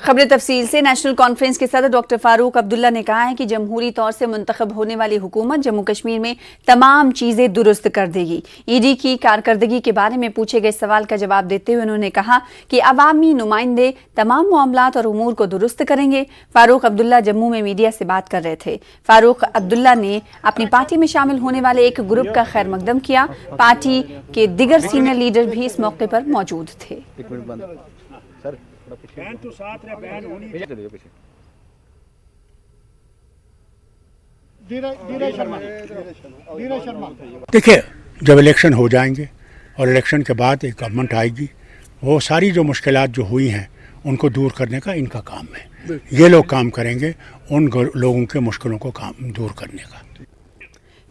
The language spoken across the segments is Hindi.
खबर तफसील से। नेशनल कॉन्फ्रेंस के सदर डॉक्टर फारूक अब्दुल्ला ने कहा है कि जमहूरी तौर से मुंतखब होने वाली हुकूमत जम्मू कश्मीर में तमाम चीज़ें दुरुस्त कर देगी। ईडी की कारकर्दगी के बारे में पूछे गए सवाल का जवाब देते हुए उन्होंने कहा कि अवामी नुमाइंदे तमाम मामलात और उमूर को दुरुस्त करेंगे। फारूक अब्दुल्ला जम्मू में मीडिया से बात कर रहे थे। फारूक अब्दुल्ला ने अपनी पार्टी में शामिल होने वाले एक ग्रुप का खैर मकदम किया। पार्टी के दिगर सीनियर लीडर भी इस मौके पर मौजूद थे। देखिए, जब इलेक्शन हो जाएंगे और इलेक्शन के बाद एक गवर्नमेंट आएगी, वो सारी जो मुश्किलात जो हुई हैं उनको दूर करने का इनका काम है। ये लोग काम करेंगे उन लोगों के मुश्किलों को काम दूर करने का।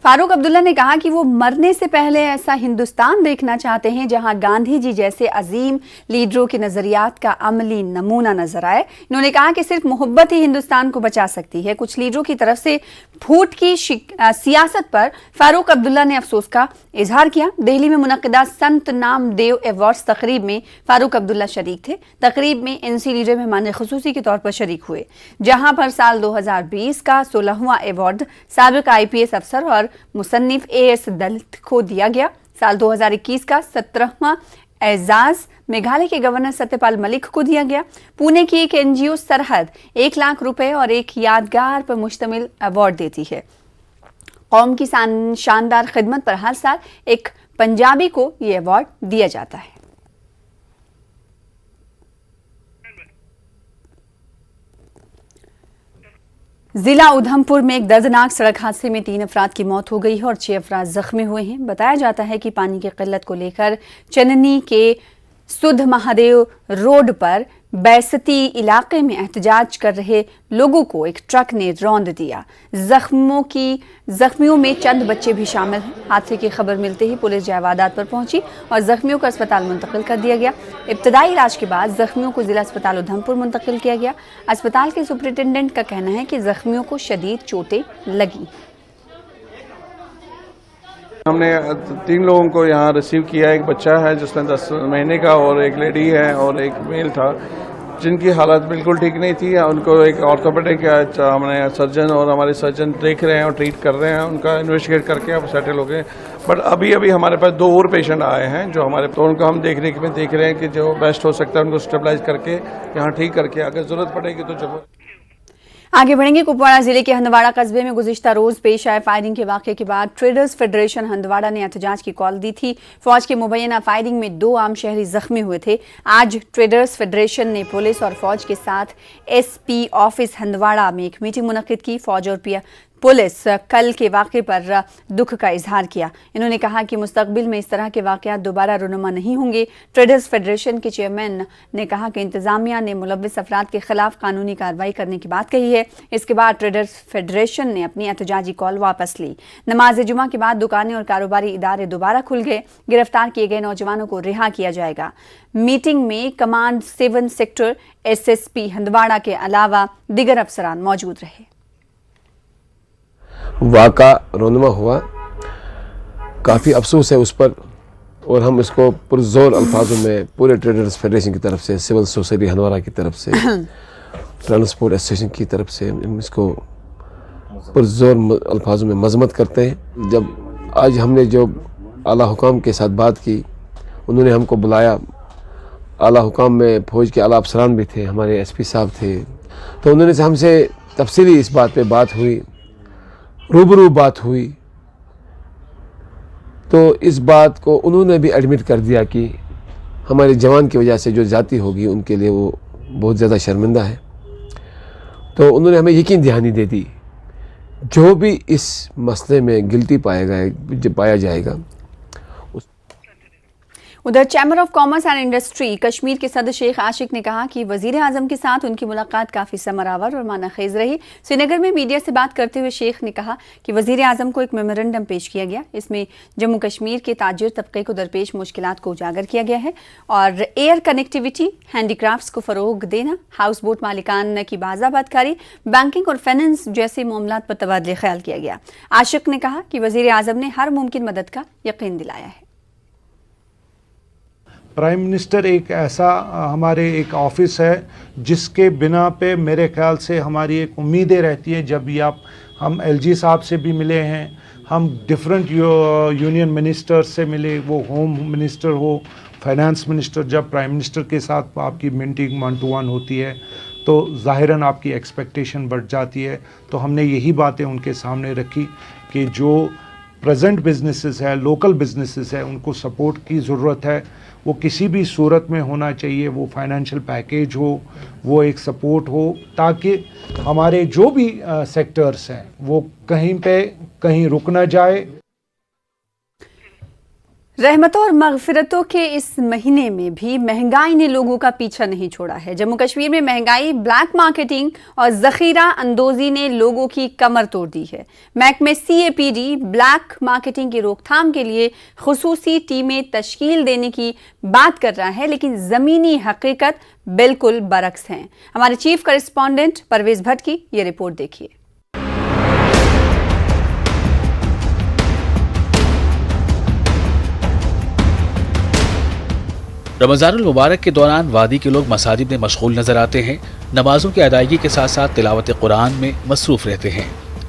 फारूक अब्दुल्ला ने कहा कि वो मरने से पहले ऐसा हिंदुस्तान देखना चाहते हैं जहां गांधी जी जैसे अजीम लीडरों के नजरियात का अमली नमूना नजर आए। इन्होंने कहा कि सिर्फ मोहब्बत ही हिंदुस्तान को बचा सकती है। कुछ लीडरों की तरफ से फूट की सियासत पर फारूक अब्दुल्ला ने अफसोस का इजहार किया। दिल्ली में मुनक्किदा संत नामदेव अवार्ड्स तकरीब में फारूक अब्दुल्ला शरीक थे। तकरीब में एनसी लीडर मेहमान खुसूसी के तौर पर शरीक हुए, जहां पर साल 2020 का 16वां अवार्ड साबिक IPS अफसर और मुसन्निफ AS दलित को दिया गया। साल 2021 का 17वां एजाज मेघालय के गवर्नर सत्यपाल मलिक को दिया गया। पुणे की एक NGO सरहद 1 लाख रुपए और एक यादगार पर मुश्तमिल अवार्ड देती है। कौम की शानदार खिदमत पर हर साल एक पंजाबी को यह अवार्ड दिया जाता है। जिला उधमपुर में एक दर्दनाक सड़क हादसे में 3 अफराद की मौत हो गई है और 6 अफराद जख्मी हुए हैं। बताया जाता है कि पानी की किल्लत को लेकर चननी के सुध महादेव रोड पर बैसती इलाके में एहतजाज कर रहे लोगों को एक ट्रक ने रौंद दिया। जख्मियों में चंद बच्चे भी शामिल हैं। हादसे की खबर मिलते ही पुलिस जायवादात पर पहुंची और जख्मियों को अस्पताल मुंतकिल कर दिया गया। इब्तदाई इलाज के बाद जख्मियों को जिला अस्पताल उधमपुर मुंतकिल किया गया। अस्पताल के सुपरिटेंडेंट का कहना है कि जख्मियों को शदीद चोटें लगी। हमने 3 लोगों को यहाँ रिसीव किया। एक बच्चा है जिसमें 10 महीने का और एक लेडी है और एक मेल था जिनकी हालत बिल्कुल ठीक नहीं थी। उनको एक ऑर्थोपेडिक हमने सर्जन और हमारे सर्जन देख रहे हैं और ट्रीट कर रहे हैं। उनका इन्वेस्टिगेट करके अब सेटल हो गए। बट अभी हमारे पास 2 और पेशेंट आए हैं जो तो उनको हम देख रहे हैं कि जो बेस्ट हो सकता है उनको स्टेबलाइज करके यहाँ ठीक करके अगर जरूरत पड़ेगी तो जब आगे बढ़ेंगे। कुपवाड़ा जिले के हंदवाड़ा कस्बे में गुज़िश्ता रोज पेश आए फायरिंग के वाक़े के बाद ट्रेडर्स फेडरेशन हंदवाड़ा ने एहतजाज की कॉल दी थी। फौज की मुबैना फायरिंग में 2 आम शहरी जख्मी हुए थे। आज ट्रेडर्स फेडरेशन ने पुलिस और फौज के साथ SP ऑफिस हंदवाड़ा में एक मीटिंग मुनक्किद की। फौज और पुलिस कल के वाक़े पर दुख का इजहार किया। इन्होंने कहा कि मुस्तकबिल में इस तरह के वाक़यात दोबारा रुनुमा नहीं होंगे। ट्रेडर्स फेडरेशन के चेयरमैन ने कहा कि इंतजामिया ने मुलव्विस अफराद के खिलाफ कानूनी कार्रवाई करने की बात कही है। इसके बाद ट्रेडर्स फेडरेशन ने अपनी एहतजाजी कॉल वापस ली। नमाज जुमा के बाद दुकानें और कारोबारी इदारे दोबारा खुल गए। गिरफ्तार किए गए नौजवानों को रिहा किया जाएगा। मीटिंग में कमांड 7 सेक्टर SSP हंदवाड़ा के अलावा दिगर अफसरान मौजूद रहे। वाक़ा रोनुमा हुआ, काफ़ी अफसोस है उस पर और हम इसको पुरजोर अल्फाजों में पूरे ट्रेडर्स फेडरेशन की तरफ से, सिविल सोसाइटी हंदवाड़ा की तरफ से, ट्रांसपोर्ट एसोसिएशन की तरफ से हम इसको पुरजोर अल्फाजों में मजम्मत करते हैं। जब आज हमने जो आला हुकाम के साथ बात की, उन्होंने हमको बुलाया। आला हुकाम में फ़ौज के आला अफसरान भी थे, हमारे SP साहब थे, तो उन्होंने हमसे तफसीली इस बात पे बात हुई, रूबरू बात हुई। तो इस बात को उन्होंने भी एडमिट कर दिया कि हमारे जवान की वजह से जो जाती होगी उनके लिए वो बहुत ज़्यादा शर्मिंदा है। तो उन्होंने हमें यकीन दहानी दे दी जो भी इस मसले में गिल्टी पाया जाएगा। उधर chamber of commerce and industry Kashmir के सदर शेख आशिक ने कहा कि वजीर आजम के साथ उनकी मुलाकात काफ़ी समरावर और मानाखेज रही। श्रीनगर में मीडिया से बात करते हुए शेख ने कहा कि वजीर आजम को एक मेमोरेंडम पेश किया गया। इसमें जम्मू कश्मीर के ताजिर तबके को दरपेश मुश्किलात को उजागर किया गया है और एयर कनेक्टिविटी, हैंडीक्राफ्ट्स को फ़रोग देना, हाउस बोट मालिकान की बाज़ाबादकारी, बैंकिंग और फाइनेंस जैसे मामलात पर तबादले ख्याल किया गया। आशिक ने कहा कि वजीर आजम ने हर मुमकिन मदद का यकीन दिलाया है। प्राइम मिनिस्टर एक ऐसा हमारे एक ऑफिस है जिसके बिना पे मेरे ख्याल से हमारी एक उम्मीदें रहती है। जब भी हम एलजी साहब से भी मिले हैं, हम डिफरेंट यूनियन मिनिस्टर से मिले, वो होम मिनिस्टर हो, फाइनेंस मिनिस्टर, जब प्राइम मिनिस्टर के साथ आपकी मीटिंग 1 to 1 होती है तो ज़ाहिरन आपकी एक्सपेक्टेशन बढ़ जाती है। तो हमने यही बातें उनके सामने रखी कि जो प्रेजेंट बिजनेसेस है, लोकल बिजनेसेस है, उनको सपोर्ट की ज़रूरत है। वो किसी भी सूरत में होना चाहिए, वो फाइनेंशियल पैकेज हो, वो एक सपोर्ट हो, ताकि हमारे जो भी सेक्टर्स हैं वो कहीं पे कहीं रुक ना जाए। रहमतों और मगफिरतों के इस महीने में भी महंगाई ने लोगों का पीछा नहीं छोड़ा है। जम्मू कश्मीर में महंगाई, ब्लैक मार्केटिंग और ज़ख़ीरा अंदोज़ी ने लोगों की कमर तोड़ दी है। महकमे CAPD ब्लैक मार्केटिंग की रोकथाम के लिए खुसूसी टीमें तश्कील देने की बात कर रहा है, लेकिन ज़मीनी हकीकत बिल्कुल बरक्स हैं। हमारे चीफ करेस्पॉन्डेंट परवेज़ भट्ट की ये रिपोर्ट देखिए। रमज़ानुल मुबारक के दौरान वादी के लोग मसाजिद में मशगूल नजर आते हैं। नमाजों की अदायगी के साथ साथ तिलावत कुरान में मसरूफ रहते हैं।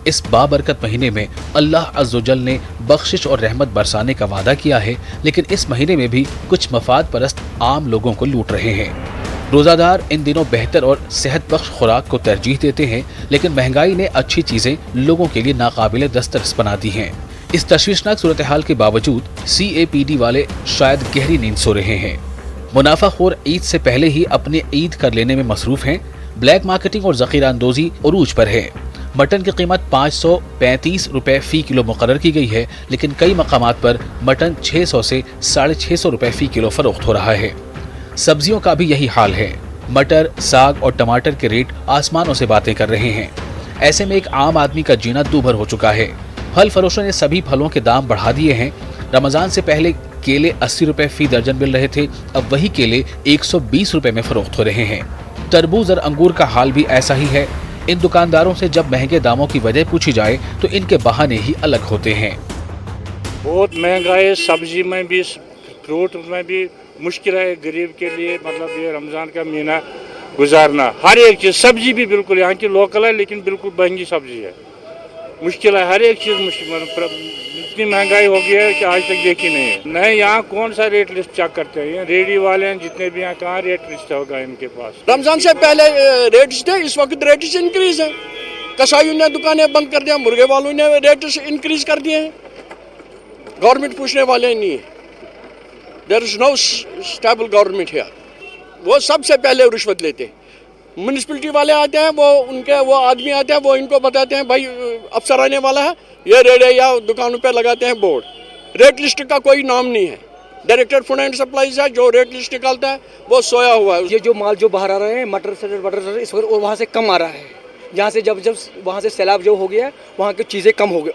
इस बाबरकत महीने में अल्लाह अज़्ज़वजल ने बख्शिश और रहमत बरसाने का वादा किया है, लेकिन इस महीने में भी कुछ मफाद परस्त आम लोगों को लूट रहे हैं। रोज़ादार इन दिनों बेहतर और सेहत बख्श खुराक को तरजीह देते हैं, लेकिन महंगाई ने अच्छी चीज़ें लोगों के लिए नाकाबिले दस्तरस बना दी हैं। इस तशवीशनाक सूरत हाल के बावजूद CAPD वाले शायद गहरी नींद सो रहे हैं। मुनाफाखोर ईद से पहले ही अपने ईद कर लेने में मसरूफ हैं। ब्लैक मार्केटिंग और ज़ख़ीरा अंदोज़ी उरूज पर है। मटन की कीमत 535 रुपए फ़ी किलो मुकर्रर की गई है, लेकिन कई मकामात पर मटन 600 से 650 रुपए फ़ी किलो फरोख्त हो रहा है। सब्जियों का भी यही हाल है। मटर, साग और टमाटर के रेट आसमानों से बातें कर रहे हैं। ऐसे में एक आम आदमी का जीना दूभर हो चुका है। फल फरोशों ने सभी फलों के दाम बढ़ा दिए हैं। रमज़ान से पहले केले 80 रुपए फ़ी दर्जन मिल रहे थे, अब वही केले 120 रुपए में फरोख्त हो रहे हैं। तरबूज और अंगूर का हाल भी ऐसा ही है। इन दुकानदारों से जब महंगे दामों की वजह पूछी जाए तो इनके बहाने ही अलग होते हैं। बहुत महंगा है, सब्जी में भी, फ्रूट में भी मुश्किल है गरीब के लिए। मतलब ये रमज़ान का महीना गुजारना, हर एक चीज़, सब्जी भी बिल्कुल यहाँ की लोकल है लेकिन बिल्कुल महंगी सब्जी है, मुश्किल है, हर एक चीज़ मुश्किल। इतनी महंगाई हो गई है कि आज तक देखी नहीं है। नहीं, यहाँ कौन सा रेट लिस्ट चेक करते हैं? रेडी वाले हैं जितने भी यहाँ, कहाँ रेट लिस्ट होगा इनके पास? रमजान से पहले रेट थे, इस वक्त रेट इंक्रीज है। कसाईयों ने दुकानें बंद कर दिया, मुर्गे वालों ने रेट इंक्रीज कर दिए हैं। गवर्नमेंट पूछने वाले नहीं है। There is no stable government है। वो सबसे पहले रिश्वत लेते हैं। म्यूनिसिपलिटी वाले आते हैं, वो आदमी आते हैं, वो इनको बताते हैं भाई अफसर आने वाला है, ये रेट है, या दुकानों पे लगाते हैं बोर्ड। रेट लिस्ट का कोई नाम नहीं है। डायरेक्टर फूड एंड सप्लाईज है जो रेट लिस्ट निकालता है, वो सोया हुआ है। ये जो माल जो बाहर आ रहे हैं, मटर से इस वक्त, और वहाँ से कम आ रहा है। यहाँ से जब वहाँ से सैलाब जो हो गया है, वहाँ की चीज़ें कम हो गई,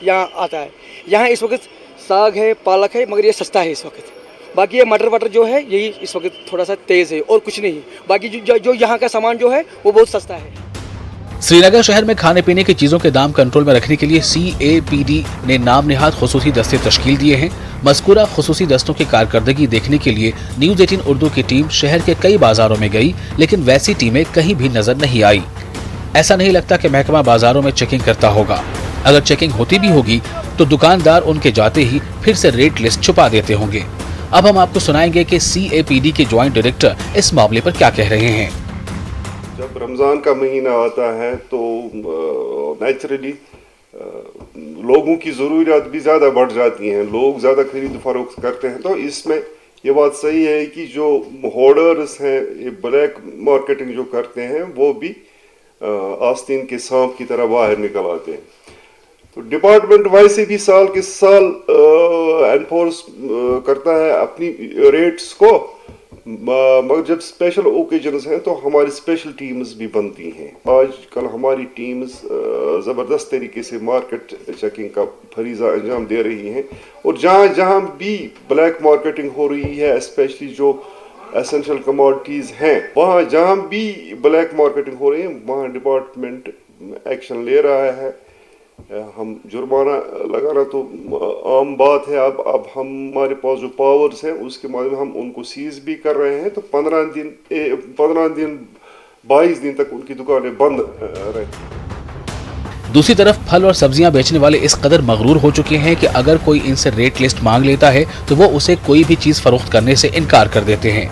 यहाँ आता है। यहाँ इस वक्त साग है, पालक है, मगर ये सस्ता है इस वक्त। बाकी ये मटर वटर जो है, यही इस वक्त थोड़ा सा तेज़ है और कुछ नहीं। बाकी जो यहाँ का सामान जो है वो बहुत सस्ता है। श्रीनगर शहर में खाने पीने की चीजों के दाम कंट्रोल में रखने के लिए CAPD ने नाम निहाद खुसूसी दस्ते तश्कील दिए हैं। मज़कूरा खुसूसी दस्तों की कारकर्दगी देखने के लिए न्यूज़ 18 उर्दू की टीम शहर के कई बाजारों में गई, लेकिन वैसी टीमें कहीं भी नजर नहीं आई। ऐसा नहीं लगता कि महकमा बाजारों में चेकिंग करता होगा। अगर चेकिंग होती भी होगी तो दुकानदार उनके जाते ही फिर से रेट लिस्ट छुपा देते होंगे। अब हम आपको सुनाएंगे कि CAPD के ज्वाइंट डायरेक्टर इस मामले पर क्या कह रहे हैं। जब रमज़ान का महीना आता है तो नेचुरली लोगों की ज़रूरियात भी ज़्यादा बढ़ जाती हैं, लोग ज़्यादा खरीद फरोख्त करते हैं। तो इसमें ये बात सही है कि जो होर्डर्स हैं, ये ब्लैक मार्केटिंग जो करते हैं, वो भी आस्तीन के सांप की तरह बाहर निकल आते हैं। तो डिपार्टमेंट वैसे भी साल के साल एनफोर्स करता है अपनी रेट्स को, मगर जब स्पेशल ओकेजन्स हैं तो हमारी स्पेशल टीम्स भी बनती हैं। आजकल हमारी टीम्स ज़बरदस्त तरीके से मार्केट चेकिंग का फरीज़ा अंजाम दे रही हैं, और जहाँ जहाँ भी ब्लैक मार्केटिंग हो रही है, स्पेशली जो एसेंशियल कमोडिटीज़ हैं, वहाँ जहाँ भी ब्लैक मार्केटिंग हो रही है, वहाँ डिपार्टमेंट एक्शन ले रहा है। हम जुर्माना लगाना तो आम बात है। अब हमारे पास जो पावर्स हैं उसके माध्यम हम उनको सीज भी कर रहे हैं। तो 15 दिन 22 दिन तक उनकी दुकानें बंद रहती। दूसरी तरफ फल और सब्जियां बेचने वाले इस कदर मगरूर हो चुके हैं कि अगर कोई इनसे रेट लिस्ट मांग लेता है तो वो उसे कोई भी चीज फरोख्त करने से इनकार कर देते हैं।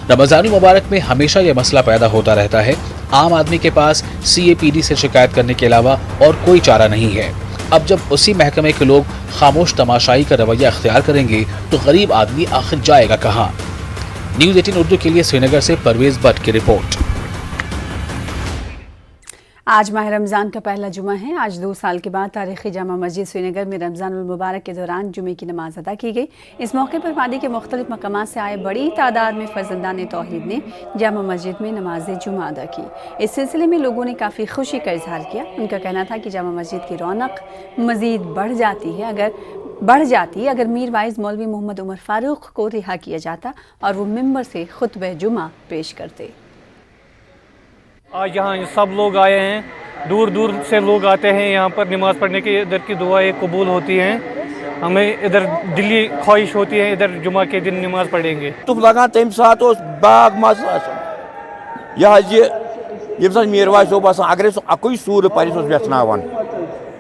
रमजान मुबारक में हमेशा यह मसला पैदा होता रहता है। आम आदमी के पास CAPD से शिकायत करने के अलावा और कोई चारा नहीं है। अब जब उसी महकमे के लोग खामोश तमाशाई का रवैया अख्तियार करेंगे तो गरीब आदमी आखिर जाएगा कहाँ। न्यूज़ 18 उर्दू के लिए श्रीनगर से परवेज भट्ट की रिपोर्ट। आज माह रमज़ान का पहला जुमा है। आज 2 साल के बाद तारीख़ी जामा मस्जिद श्रीनगर में रमज़ान उल मुबारक के दौरान जुमे की नमाज अदा की गई। इस मौके पर वादी के मुख्तलिफ मकामात से आए बड़ी तादाद में फर्जंदान तौहीद ने जामा मस्जिद में नमाज जुमा अदा की। इस सिलसिले में लोगों ने काफ़ी खुशी का इजहार किया। उनका कहना था कि जामा मस्जिद की रौनक मज़ीद बढ़ जाती अगर मीर वाइज मौलवी मोहम्मद उमर फारूक को रिहा किया जाता और वो मिंबर से खुतबे जुमा पेश करते। आज यहाँ सब लोग आए हैं, दूर दूर से लोग आते हैं यहाँ पर नमाज़ पढ़ने की। इधर की दुआएं कबूल होती हैं। हमें इधर दिली ख्वाहिश होती है इधर जुमा के दिन नमाज पढ़ेंगे। तो लगा तम सात बाग मज यह मीरवाज सोब अगर अक सूर पर वेथनान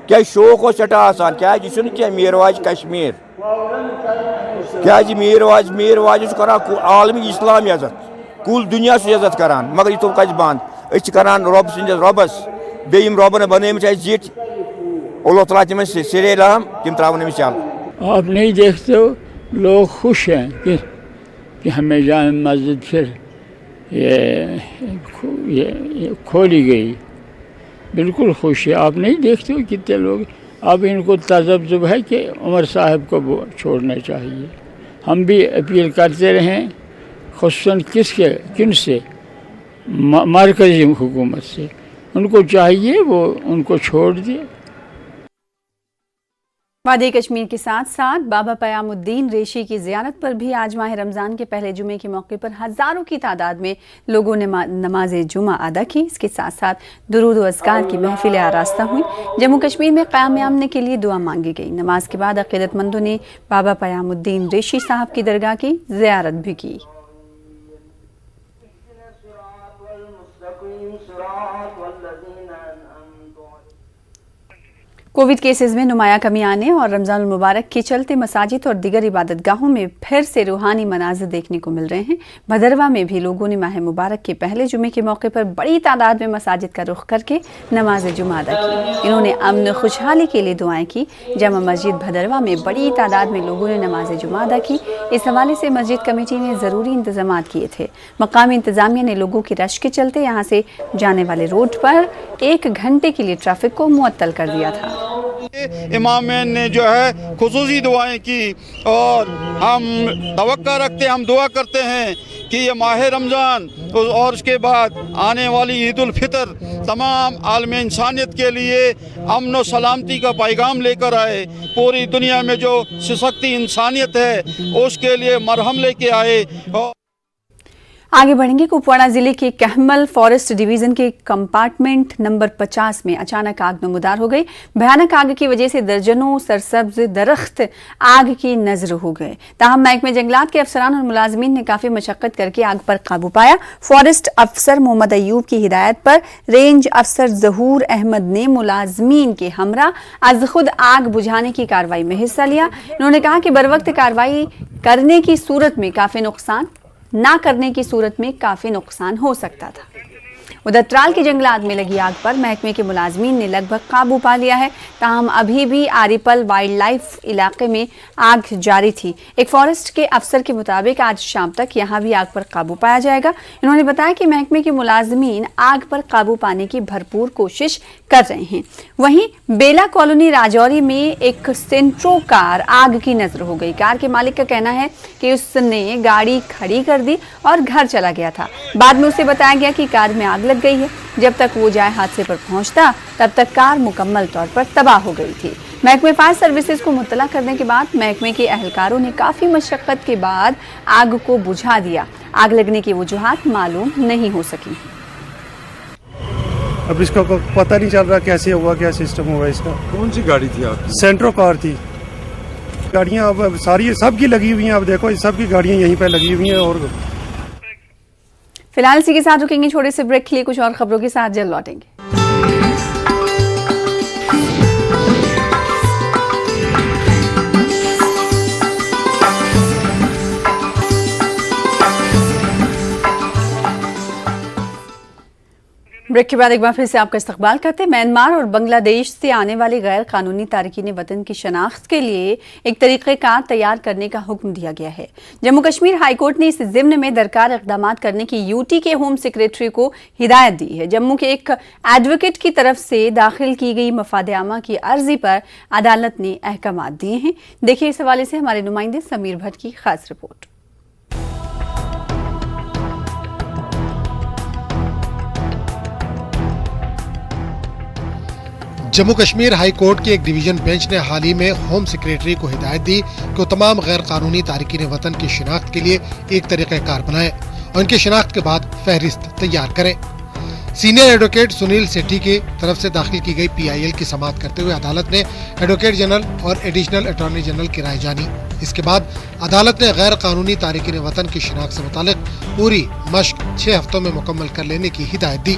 क्या शौक सठा आसान क्या क्या मीरवाज कश्मीर क्या मीरवाज कर आलमी इस्लाम इज्जत कुल दुनिया इज्जत करान मगर यह कज बंद करान रब सस रबस बेम रबन बन जीट अल्लाह तआला तम सिरे लाम तम त्रावन चल। आप नहीं देखते हो लोग खुश हैं कि हमें जामा मस्जिद फिर ये खोली गई। बिल्कुल खुश है। आप नहीं देखते हो कितने लोग। अब इनको तजब्जुब है कि उमर साहब को वो छोड़ना चाहिए। हम भी अपील करते रहें खुसूसन किन से मरकज़ी हुकूमत से। उनको चाहिए वो उनको छोड़ दिए। वादी कश्मीर के साथ साथ बाबा क़यामुद्दीन रेशी की ज़ियारत पर भी आज माह रमज़ान के पहले जुमे के मौके पर हज़ारों की तादाद में लोगों ने नमाज जुमा अदा की। इसके साथ साथ दुरूद व अज़कार की महफिलें आरास्ता हुई। जम्मू कश्मीर में क़याम अमन के लिए दुआ मांगी गई। नमाज के बाद अक़ीदतमंदों ने बाबा क़यामुद्दीन रेशी साहब की दरगाह की ज़ियारत भी की। कोविड केसेस में नुमाया कमी आने और रमज़ान मुबारक के चलते मसाजिद और दीगर इबादतगाहों में फिर से रूहानी मनाज़िर देखने को मिल रहे हैं। भदरवा में भी लोगों ने माह मुबारक के पहले जुमे के मौके पर बड़ी तादाद में मसाजिद का रुख करके नमाज जुमा अदा की। इन्होंने अमन खुशहाली के लिए दुआएं की। जामा मस्जिद भदरवा में बड़ी तादाद में लोगों ने नमाज जुमा अदा की। इस हवाले से मस्जिद कमेटी ने ज़रूरी इंतजाम किए थे। मकामी इंतजामिया ने लोगों की रश के चलते यहाँ से जाने वाले रोड पर 1 घंटे के लिए ट्रैफिक को मुअत्तल कर दिया था। इमामैन ने जो है खुसूसी दुआएं की और हम तवक्का रखते हम दुआ करते हैं कि ये माह रमज़ान और उसके बाद आने वाली ईद उल फितर तमाम आलम इंसानियत के लिए अमन व सलामती का पैगाम लेकर आए। पूरी दुनिया में जो सशक्ति इंसानियत है उसके लिए मरहम लेके आए। आगे बढ़ेंगे। कुपवाड़ा जिले के कहमल फॉरेस्ट डिवीजन के कंपार्टमेंट नंबर 50 में अचानक आग नमूदार हो गई। भयानक आग की वजह से दर्जनों सरसब्ज दरख्त आग की नजर हो गए। ताहम महकमे जंगलात के अफसरान और मुलाजमीन ने काफी मशक्कत करके आग पर काबू पाया। फॉरेस्ट अफसर मोहम्मद अयूब की हिदायत पर रेंज अफसर जहूर अहमद ने मुलाजमीन के हमरा आज खुद आग बुझाने की कार्रवाई में हिस्सा लिया। उन्होंने कहा कि बर वक्त कार्रवाई करने की सूरत में काफी नुकसान, ना करने की सूरत में काफी नुकसान हो सकता था। उधर त्राल के जंगलात में लगी आग पर महकमे के मुलाजमीन ने लगभग काबू पा लिया है। ताहम अभी भी आरिपल वाइल्ड लाइफ इलाके में आग जारी थी। एक फॉरेस्ट के अफसर के मुताबिक आज शाम तक यहाँ भी आग पर काबू पाया जाएगा। इन्होंने बताया कि महकमे के मुलाजमीन आग पर काबू पाने की भरपूर कोशिश कर रहे हैं। वहीं बेला कॉलोनी राजौरी में एक सेंट्रो कार आग की नजर हो गई। कार के मालिक का कहना है कि उसने गाड़ी खड़ी कर दी और घर चला गया था। बाद में उसे बताया गया कि कार में आग लग गई है। जब तक वो जाए हादसे पर पहुंचता तब तक कार मुकम्मल तौर पर तबाह हो गई थी। महकमे फायर सर्विसेज को मुत्तला करने के बाद महकमे के अहलकारों ने काफी मशक्कत के बाद आग को बुझा दिया। आग लगने की वजूहात मालूम नहीं हो सकी। अब इसका पता नहीं चल रहा कैसे हुआ, क्या सिस्टम हुआ इसका। कौन सी गाड़ी थी आपकी? सेंट्रो कार थी। गाड़ियाँ अब सारी सबकी लगी हुई हैं, आप देखो सबकी गाड़ियाँ यहीं पे लगी हुई हैं। और फिलहाल इसी के साथ रुकेंगे छोटे से ब्रेक के लिए, कुछ और खबरों के साथ जल्द लौटेंगे। ब्रेक के बाद एक बार फिर से आपका इस्तकबाल करते हैं। म्यांमार और बांग्लादेश से आने वाले गैर कानूनी तारकीन वतन की शनाख्त के लिए एक तरीक़ेकार तैयार करने का हुक्म दिया गया है। जम्मू कश्मीर हाई कोर्ट ने इस ज़िम्न में दरकार इक़दामात करने की यूटी के होम सेक्रेटरी को हिदायत दी है। जम्मू के एक एडवोकेट की तरफ से दाखिल की गई मफाद आमा की अर्जी पर अदालत ने अहकामात दिए हैं। देखिए इस हवाले से हमारे नुमाइंदे समीर भट्ट की खास report. Jammu Kashmir high court के एक डिवीजन बेंच ने हाल ही में होम सेक्रेटरी को हिदायत दी कि वो तमाम गैर कानूनी तारकीन वतन की शिनाख्त के लिए एक तरीक़ाकार बनाएं और उनकी शिनाख्त के बाद फहरिस्त तैयार करें। सीनियर एडवोकेट सुनील सेठी की तरफ से दाखिल की गई PIL की समाअत करते हुए अदालत ने एडवोकेट जनरल और एडिशनल अटॉर्नी जनरल की राय जानी। इसके बाद अदालत ने गैर कानूनी तारकीन वतन की शिनाख्त से मुतालिक पूरी मश्क 6 हफ्तों में मुकम्मल कर लेने की हिदायत दी।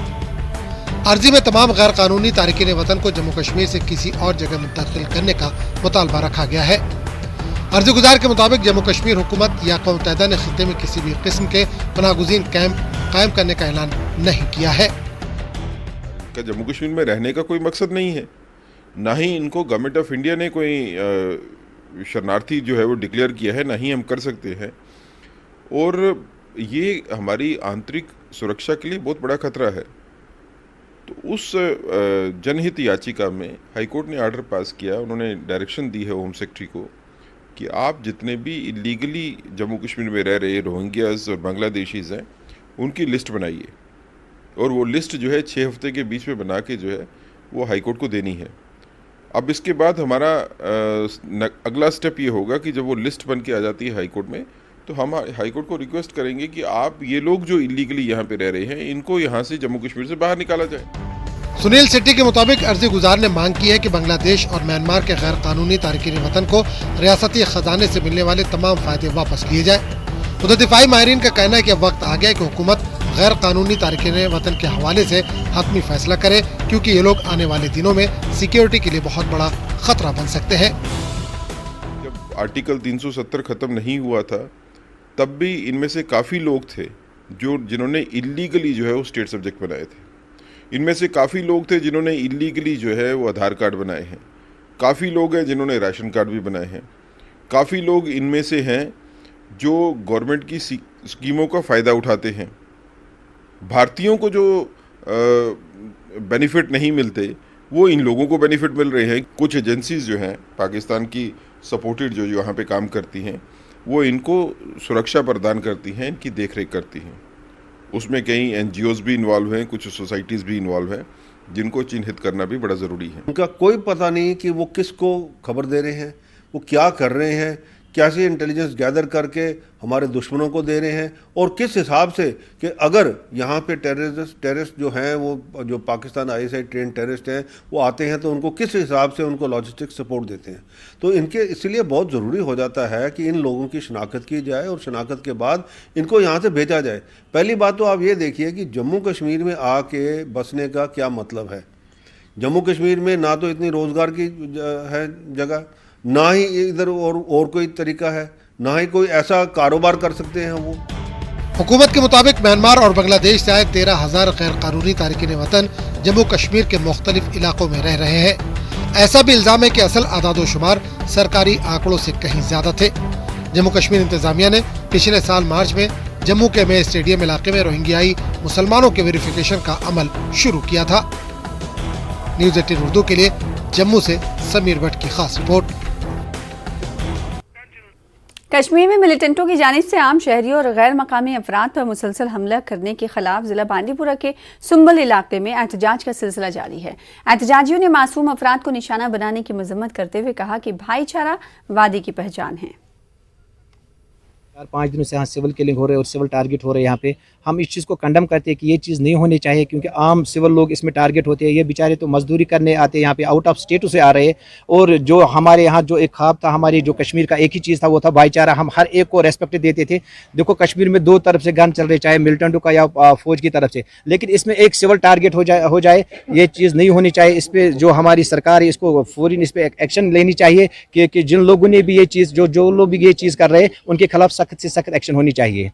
अर्जी में तमाम गैर कानूनी तारकीन वतन को जम्मू कश्मीर से किसी और जगह मुंतकिल करने का मुतालबा रखा गया है। अर्जी गुजार के मुताबिक जम्मू कश्मीर हुकूमत या कौम मुत्तहिदा ने खित्ते में किसी भी किस्म के पनाहगुज़ीन कैंप कायम करने का ऐलान नहीं किया है। जम्मू कश्मीर में रहने का कोई मकसद नहीं है, ना ही इनको गवर्नमेंट ऑफ इंडिया ने कोई शरणार्थी जो है वो डिक्लेयर किया है, ना ही हम कर सकते हैं। और ये हमारी आंतरिक सुरक्षा के लिए बहुत बड़ा खतरा है। तो उस जनहित याचिका में हाई कोर्ट ने आर्डर पास किया, उन्होंने डायरेक्शन दी है होम सेक्रेटरी को कि आप जितने भी इलीगली जम्मू कश्मीर में रह रहे रोहिंग्याज और बांग्लादेशीज़ हैं उनकी लिस्ट बनाइए और वो लिस्ट जो है 6 हफ्ते के बीच में बना के जो है वो हाई कोर्ट को देनी है। अब इसके बाद हमारा अगला स्टेप ये होगा कि जब वो लिस्ट बन के आ जाती है हाई कोर्ट में तो हम हाई कोर्ट को रिक्वेस्ट करेंगे कि आप ये लोग जो इलीगली यहाँ पे रह रहे हैं इनको यहाँ से जम्मू कश्मीर से बाहर निकाला जाए। सुनील सेठी के मुताबिक अर्जी गुजार ने मांग की है कि बांग्लादेश और म्यांमार के गैर कानूनी तारकीन वतन को रियासती खजाने से मिलने वाले तमाम फायदे वापस लिए जाए। उधर दिफाई माहिरीन का कहना है कि अब वक्त आ गया कि हुकूमत गैर कानूनी तारकीन वतन के हवाले से हतमी फैसला करे, क्योंकि ये लोग आने वाले दिनों में सिक्योरिटी के लिए बहुत बड़ा खतरा बन सकते हैं। जब आर्टिकल 370 खत्म नहीं हुआ था तब भी इनमें से काफ़ी लोग थे जिन्होंने इलीगली जो है वो स्टेट सब्जेक्ट बनाए थे। इनमें से काफ़ी लोग थे जिन्होंने इलीगली जो है वो आधार कार्ड बनाए हैं। काफ़ी लोग हैं जिन्होंने राशन कार्ड भी बनाए हैं। काफ़ी लोग इनमें से हैं जो गवर्नमेंट की स्कीमों का फ़ायदा उठाते हैं। भारतीयों को जो बेनिफिट नहीं मिलते वो इन लोगों को बेनिफिट मिल रहे हैं। कुछ एजेंसीज़ जो हैं पाकिस्तान की सपोर्टेड जो यहाँ पे काम करती हैं वो इनको सुरक्षा प्रदान करती हैं, इनकी देखरेख करती हैं। उसमें कई NGOs भी इन्वॉल्व हैं, कुछ सोसाइटीज़ भी इन्वॉल्व हैं, जिनको चिन्हित करना भी बड़ा ज़रूरी है। उनका कोई पता नहीं कि वो किसको खबर दे रहे हैं, वो क्या कर रहे हैं, कैसे इंटेलिजेंस गैदर करके हमारे दुश्मनों को दे रहे हैं और किस हिसाब से कि अगर यहाँ पे टेररिस्ट जो हैं वो जो पाकिस्तान ISI ट्रेन टेररिस्ट हैं वो आते हैं तो उनको किस हिसाब से उनको लॉजिस्टिक सपोर्ट देते हैं। तो इनके इसलिए बहुत ज़रूरी हो जाता है कि इन लोगों की शनाख्त की जाए और शनाख्त के बाद इनको यहाँ से भेजा जाए। पहली बात तो आप ये देखिए कि जम्मू कश्मीर में आके बसने का क्या मतलब है। जम्मू कश्मीर में ना तो इतनी रोज़गार की है जगह, ना ही इधर और कोई तरीका है, ना ही कोई ऐसा कारोबार कर सकते हैं वो। हुकूमत के मुताबिक म्यांमार और बांग्लादेश से आए 13,000 गैर कानूनी तारकीन वतन जम्मू कश्मीर के मुख्तलिफ इलाकों में रह रहे हैं। ऐसा भी इल्जाम है कि असल आदादोशुमार सरकारी आंकड़ों से कहीं ज्यादा थे। जम्मू कश्मीर इंतजामिया ने पिछले साल मार्च में जम्मू के मे स्टेडियम इलाके में रोहिंग्याई मुसलमानों के वेरिफिकेशन का अमल शुरू किया था। न्यूज़ 18 उर्दू के लिए जम्मू से समीर भट्ट की खास रिपोर्ट। कश्मीर में मिलिटेंटों की जानिब से आम शहरियों और गैर मकामी अफराद पर मुसलसल हमला करने के खिलाफ जिला बांडीपुरा के सुंबल इलाके में एहतजाज का सिलसिला जारी है। एहतजाजियों ने मासूम अफराद को निशाना बनाने की मजम्मत करते हुए कहा कि भाईचारा वादी की पहचान है। 4-5 दिनों से यहाँ सिविल किलिंग हो रहे हैं और सिविल टारगेट हो रहे हैं। यहाँ पे हम इस चीज़ को कंडम करते हैं कि ये चीज़ नहीं होनी चाहिए, क्योंकि आम सिविल लोग इसमें टारगेट होते हैं। ये बेचारे तो मजदूरी करने आते हैं, यहाँ पे आउट ऑफ स्टेट से आ रहे हैं। और जो हमारे यहाँ जो एक ख्वाब था, हमारी जो कश्मीर का एक ही चीज़ था, वो था भाईचारा। हम हर एक को रेस्पेक्ट देते थे। देखो कश्मीर में 2 तरफ से गन चल रहे, चाहे मिलिटेंटों का या फौज की तरफ से, लेकिन इसमें एक सिविल टारगेट हो जाए ये चीज़ नहीं होनी चाहिए। इस पर जो हमारी सरकार है, इसको फौरन इस पर एक्शन लेनी चाहिए कि जिन लोगों ने भी ये चीज़ जो लोग भी ये चीज़ कर रहे हैं, उनके खिलाफ सख्त से सख्त एक्शन होनी चाहिए।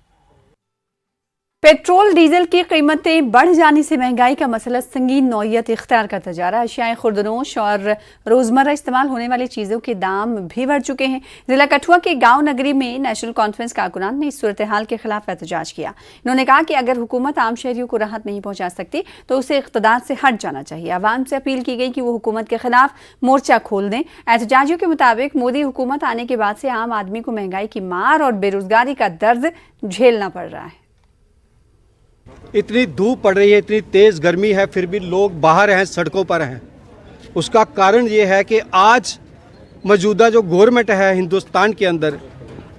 पेट्रोल डीजल की कीमतें बढ़ जाने से महंगाई का मसला संगीन नौयत इख्तियार करता जा रहा है। अशियाए खुर्दनोश और रोज़मर्रा इस्तेमाल होने वाली चीज़ों के दाम भी बढ़ चुके हैं। जिला कठुआ के गांव नगरी में नेशनल कॉन्फ्रेंस कारकुनान ने इस सूरत हाल के खिलाफ एहतजाज किया। इन्होंने कहा कि अगर हुकूमत आम शहरियों को राहत नहीं पहुँचा सकती तो उसे इक़्तिदार से हट जाना चाहिए। आवाम से अपील की गई कि वो हुकूमत के खिलाफ मोर्चा खोल दें। एहतजाजियों के मुताबिक मोदी हुकूमत आने के बाद से आम आदमी को महंगाई की मार और बेरोजगारी का दर्द झेलना पड़ रहा है। इतनी धूप पड़ रही है, इतनी तेज़ गर्मी है, फिर भी लोग बाहर हैं, सड़कों पर हैं। उसका कारण ये है कि आज मौजूदा जो गवर्नमेंट है हिंदुस्तान के अंदर,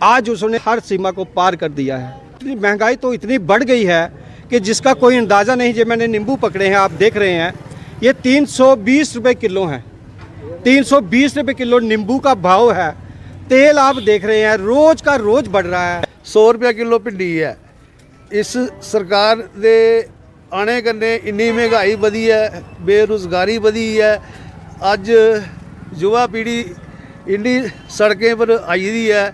आज उसने हर सीमा को पार कर दिया है। इतनी महंगाई तो इतनी बढ़ गई है कि जिसका कोई अंदाज़ा नहीं। जो मैंने नींबू पकड़े हैं, आप देख रहे हैं, ये 320 रुपये किलो हैं। 320 रुपये किलो नींबू का भाव है। तेल आप देख रहे हैं, रोज़ का रोज़ बढ़ रहा है। 100 रुपये किलो भिंडी है। इस सरकार दे आने कन्ने इन्नी महंगाई बढ़ी है, बेरोजगारी बढ़ी है। अज युवा पीढ़ी इन्नी सड़कें पर आई हुई है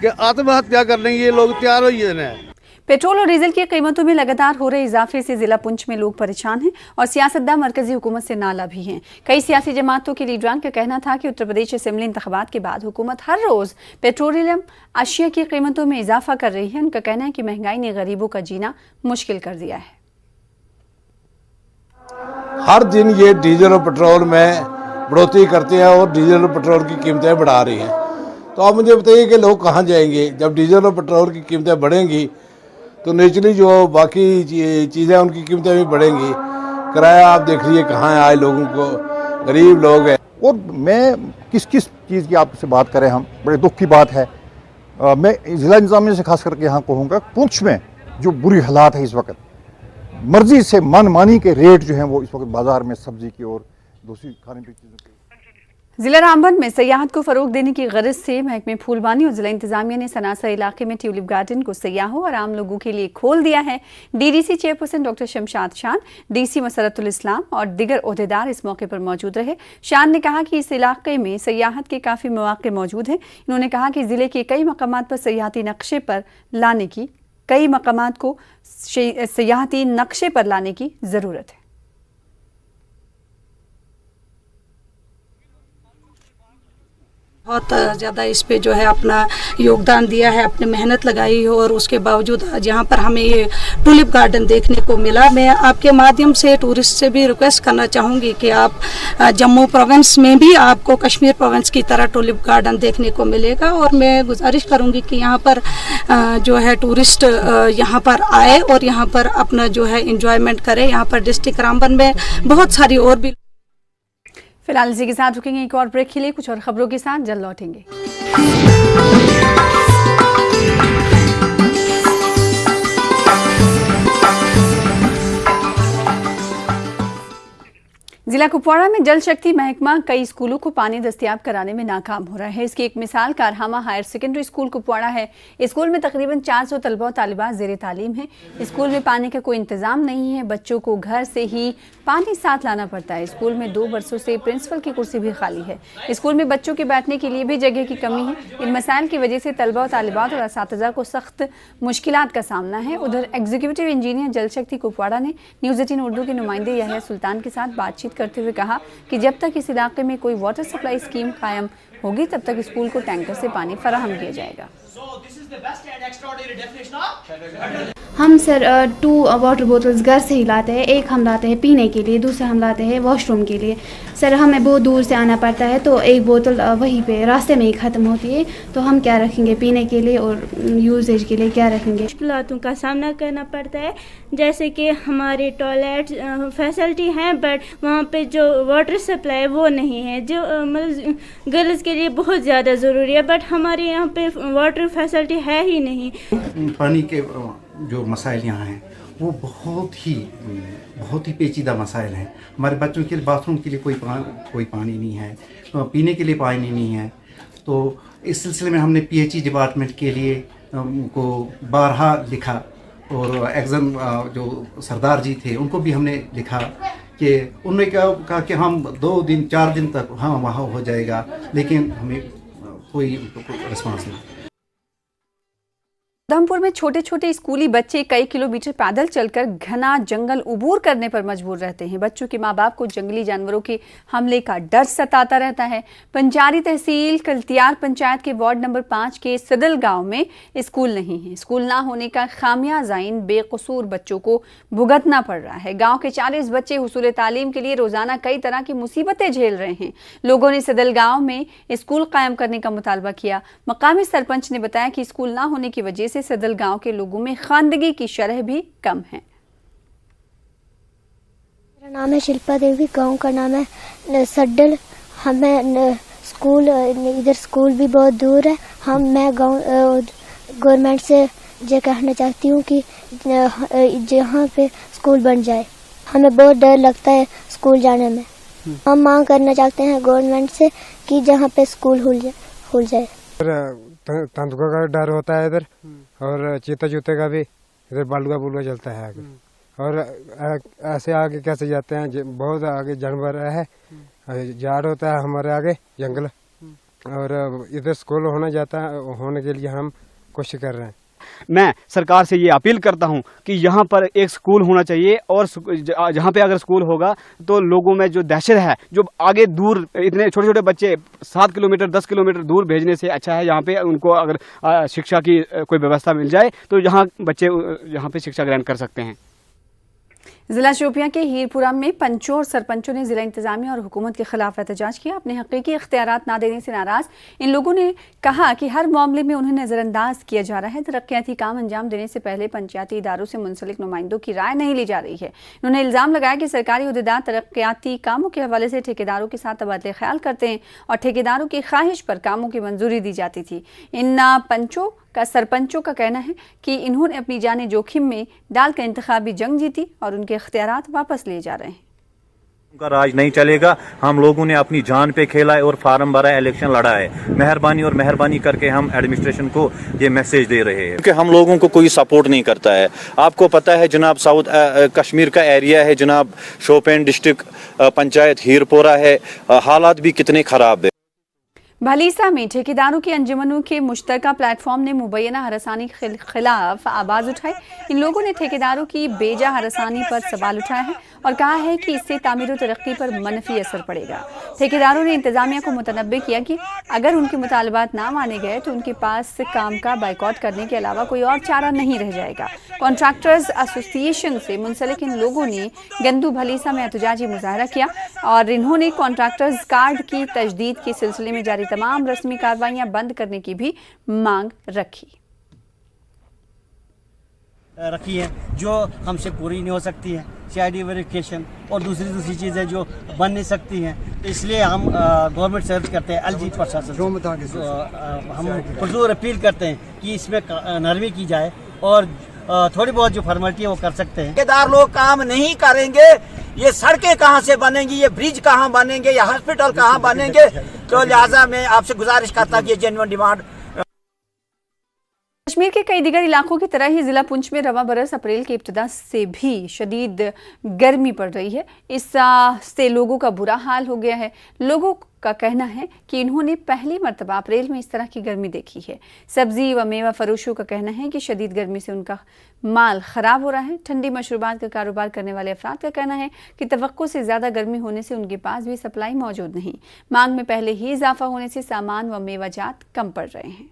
कि आत्महत्या करने के लोग तैयार हो गए हैं। पेट्रोल और डीजल की कीमतों में लगातार हो रहे इजाफे से जिला पुंछ में लोग परेशान हैं और सियासतदान मरकजी हुकूमत से नाला भी हैं। कई सियासी जमातों के लीडरान का कहना था कि उत्तर प्रदेश असेंबली इंतखाबात के बाद हुकूमत हर रोज पेट्रोलियम अशिया की कीमतों में इजाफा कर रही है। उनका कहना है कि महंगाई ने गरीबों का जीना मुश्किल कर दिया है। हर दिन ये डीजल और पेट्रोल में बढ़ोतरी करते हैं और डीजल और पेट्रोल की कीमतें बढ़ा रही हैं। तो आप मुझे बताइए कि लोग कहाँ जाएंगे जब डीजल और पेट्रोल की कीमतें बढ़ेंगी? तो नेचुरली जो बाकी चीज़ें उनकी कीमतें भी बढ़ेंगी। किराया आप देख लीजिए कहाँ है, आए लोगों को, गरीब लोग हैं। और मैं किस चीज़ की आपसे बात करें, हम बड़े दुख की बात है। मैं ज़िला इंतज़ामिया से खास करके यहाँ कहूँगा, पुंछ में जो बुरी हालात है इस वक्त, मर्जी से मनमानी के रेट जो हैं वो इस वक्त बाज़ार में सब्ज़ी की और दूसरी खाने पीने की चीज़ों की। जिला रामबन में सयाहत को फरोग देने की गरज से महकमे फूलबानी और जिला इंतजामिया ने सनासा इलाके में ट्यूलिप गार्डन को सयाहों और आम लोगों के लिए खोल दिया है। डीडीसी चेयरपर्सन डॉक्टर शमशाद शान, डीसी मसरतुल इस्लाम और दीगर ओहदेदार इस मौके पर मौजूद रहे। शान ने कहा कि इस इलाके में सयाहत के काफ़ी मौके मौजूद हैं। इन्होंने कहा कि ज़िले के कई मकामात पर सयाहती नक्शे पर लाने की ज़रूरत है। बहुत ज़्यादा इस पे जो है अपना योगदान दिया है, अपनी मेहनत लगाई हो और उसके बावजूद आज यहाँ पर हमें ये टूलिप गार्डन देखने को मिला। मैं आपके माध्यम से टूरिस्ट से भी रिक्वेस्ट करना चाहूँगी कि आप जम्मू प्रोविंस में भी आपको कश्मीर प्रोविंस की तरह टूलिप गार्डन देखने को मिलेगा। और मैं गुजारिश करूँगी कि यहाँ पर जो है टूरिस्ट यहाँ पर आए और यहाँ पर अपना जो है इंजॉयमेंट करें। यहाँ पर डिस्ट्रिक्ट रामबन में बहुत सारी और भी। फिलहाल इसी के साथ रुकेंगे एक और ब्रेक के लिए। कुछ और खबरों के साथ जल्द लौटेंगे। जिला कुपवाड़ा में जल शक्ति महकमा कई स्कूलों को पानी दस्तयाब कराने में नाकाम हो रहा है। इसकी एक मिसाल कारहामा हायर सेकेंडरी स्कूल कुपवाड़ा है। स्कूल में तकरीबन 400 तलबा और तालिबात ज़ेर तालीम है। स्कूल में पानी का कोई इंतज़ाम नहीं है। बच्चों को घर से ही पानी साथ लाना पड़ता है। स्कूल में 2 बरसों से प्रिंसिपल की कुर्सी भी खाली है। स्कूल में बच्चों के बैठने के लिए भी जगह की कमी है। इन मसाइल की वजह से तलबा और तालिबात और असातिज़ा को सख्त मुश्किलात का सामना है। उधर एग्जीक्यूटिव इंजीनियर जल शक्ति कुपवाड़ा ने न्यूज़ 18 उर्दू के नुमाइंदे याहिया सुल्तान के साथ बातचीत करते हुए कहा कि जब तक इस इलाके में कोई वाटर सप्लाई स्कीम कायम होगी तब तक स्कूल को टैंकर से पानी फराहम किया जाएगा। हम सर 2 वाटर बोतल्स घर से ही लाते हैं। एक हम लाते हैं पीने के लिए, दूसरा हम लाते हैं वॉशरूम के लिए। सर हमें बहुत दूर से आना पड़ता है तो एक बोतल वहीं पे रास्ते में ही ख़त्म होती है, तो हम क्या रखेंगे पीने के लिए और यूजेज के लिए क्या रखेंगे। मुश्किलों का सामना करना पड़ता है, जैसे कि हमारे टॉयलेट फैसिलिटी हैं बट वहाँ पे जो वाटर सप्लाई वो नहीं है, जो मतलब गर्ल्स के लिए बहुत ज़्यादा ज़रूरी है, बट हमारे यहाँ पे वाटर फैसिलिटी है ही नहीं। पानी के जो मसाइल यहाँ हैं वो बहुत ही पेचीदा मसाइल हैं। हमारे बच्चों के लिए बाथरूम के लिए कोई पानी नहीं है, पीने के लिए पानी नहीं है। तो इस सिलसिले में हमने PHE डिपार्टमेंट के लिए को बारहा लिखा और एग्ज़ाम जो सरदार जी थे उनको भी हमने लिखा कि उन्होंने कहा कि हम 2 दिन 4 दिन तक हाँ वहाँ हो जाएगा, लेकिन हमें कोई रिस्पांस नहीं। उधमपुर में छोटे छोटे स्कूली बच्चे कई किलोमीटर पैदल चलकर घना जंगल उबूर करने पर मजबूर रहते हैं। बच्चों के माँ बाप को जंगली जानवरों के हमले का डर सताता रहता है। पंचारी तहसील कल्तियार पंचायत के वार्ड नंबर 5 के सदल गांव में स्कूल नहीं है। स्कूल ना होने का खामियाजाइन बेकसूर बच्चों को भुगतना पड़ रहा है। गाँव के 40 बच्चे हुसूल तालीम के लिए रोजाना कई तरह की मुसीबतें झेल रहे हैं। लोगों ने सदल गाँव में स्कूल कायम करने का मुतालबा किया। मकामी सरपंच ने बताया कि स्कूल ना होने की वजह से सदल गांव के लोगों में खानदगी की शरह भी कम है। मेरा नाम है शिल्पा देवी, गांव का नाम है सड्डल। हमें स्कूल इधर स्कूल भी बहुत दूर है। मैं गांव गवर्नमेंट से ये कहना चाहती हूँ कि जहाँ पे स्कूल बन जाए। हमें बहुत डर लगता है स्कूल जाने में। हम मांग करना चाहते हैं गवर्नमेंट से कि जहाँ पे स्कूल खुल जाए। तेंदुआ का डर होता है इधर, और चीता चूते का भी इधर बालुआ बुलुआ चलता है आगे। और ऐसे आगे कैसे जाते हैं, बहुत आगे जानवर है, झाड़ होता है हमारे आगे जंगल, और इधर स्कूल होने के लिए हम कोशिश कर रहे हैं। मैं सरकार से ये अपील करता हूँ कि यहाँ पर एक स्कूल होना चाहिए, और जहाँ पे अगर स्कूल होगा तो लोगों में जो दहशत है, जो आगे दूर इतने छोटे छोटे बच्चे 7 किलोमीटर 10 किलोमीटर दूर भेजने से अच्छा है यहाँ पे उनको अगर शिक्षा की कोई व्यवस्था मिल जाए तो यहाँ बच्चे यहाँ पे शिक्षा ग्रहण कर सकते हैं। जिला शोपियां के हीरपुरा में पंचों और सरपंचों ने जिला इंतजामिया और हुकूमत के खिलाफ एहतजाज किया। अपने हकीकी इख्तियारात ना देने से नाराज इन लोगों ने कहा कि हर मामले में उन्हें नज़रअंदाज किया जा रहा है। तरक्याती काम अंजाम देने से पहले पंचायती इदारों से मुंसलिक नुमाइंदों की राय नहीं ली जा रही है। उन्होंने इल्ज़ाम लगाया कि सरकारी अहदेदार तरक्याती कामों के हवाले से ठेकेदारों के साथ तबादले ख्याल करते हैं और ठेकेदारों की ख्वाहिश पर कामों की मंजूरी दी जाती थी। इन पंचों का सरपंचों का कहना है कि इन्होंने अपनी जानें जोखिम में डालकर इंतखाबी जंग जीती और उनके इख्तियारात वापस लिए जा रहे हैं। उनका राज नहीं चलेगा। हम लोगों ने अपनी जान पे खेला है और फार्म भरा, इलेक्शन लड़ा है। मेहरबानी करके हम एडमिनिस्ट्रेशन को ये मैसेज दे रहे हैं कि हम लोगों को कोई सपोर्ट नहीं करता है। आपको पता है जनाब, साउथ कश्मीर का एरिया है जनाब, शोपियां डिस्ट्रिक्ट पंचायत हीरपोरा है, हालात भी कितने खराब है। भलीसा में ठेकेदारों की अंजुमनों के मुश्तरका प्लेटफॉर्म ने मुबैना हरासानी के खिलाफ आवाज़ उठाई। इन लोगों ने ठेकेदारों की बेजा हरासानी पर सवाल उठाया है और कहा है कि इससे तामीर और तरक्की पर मनफी असर पड़ेगा। ठेकेदारों ने इंतजामिया को मुतनब्बे किया कि अगर उनके मुतालबात ना माने गए तो उनके पास काम का बाइकआउट करने के अलावा कोई और चारा नहीं रह जाएगा। कॉन्ट्रैक्टर्स एसोसिएशन से मुंसलिक इन लोगों ने गंदू भलीसा में एहतजाजी मुजाहरा किया और इन्होंने कॉन्ट्रैक्टर्स कार्ड की तजदीद के सिलसिले में जारी तमाम रस्मी कार्रवाइयां बंद करने की भी मांग रखी है जो हमसे पूरी नहीं हो सकती है। CID वेरिफिकेशन और दूसरी चीज़ें जो बन नहीं सकती हैं, इसलिए हम गवर्नमेंट से अर्ज करते हैं, LG प्रशासन हम पुरजोर अपील करते हैं कि इसमें नरमी की जाए और थोड़ी बहुत जो फॉर्मेलिटी है वो कर सकते हैं। ठेकेदार लोग काम नहीं करेंगे, ये सड़कें कहाँ से बनेंगी, ये ब्रिज कहाँ बनेंगे, ये हॉस्पिटल कहाँ बनेंगे। तो लिहाजा मैं आपसे गुजारिश करता कि ये जेन्युइन डिमांड। कश्मीर के कई दिगर इलाकों की तरह ही जिला पुंछ में रवा बरस अप्रैल की इब्तिदा से भी शदीद गर्मी पड़ रही है। इससे लोगों का बुरा हाल हो गया है। लोगों का कहना है कि इन्होंने पहली मरतबा अप्रैल में इस तरह की गर्मी देखी है। सब्जी व मेवा फरोशों का कहना है कि शदीद गर्मी से उनका माल ख़राब हो रहा है। ठंडी मशरूबात का कारोबार करने वाले अफराद का कहना है कि तवक्को से ज़्यादा गर्मी होने से उनके पास भी सप्लाई मौजूद नहीं। मांग में पहले ही इजाफा होने से सामान व मेवाजात कम पड़ रहे हैं।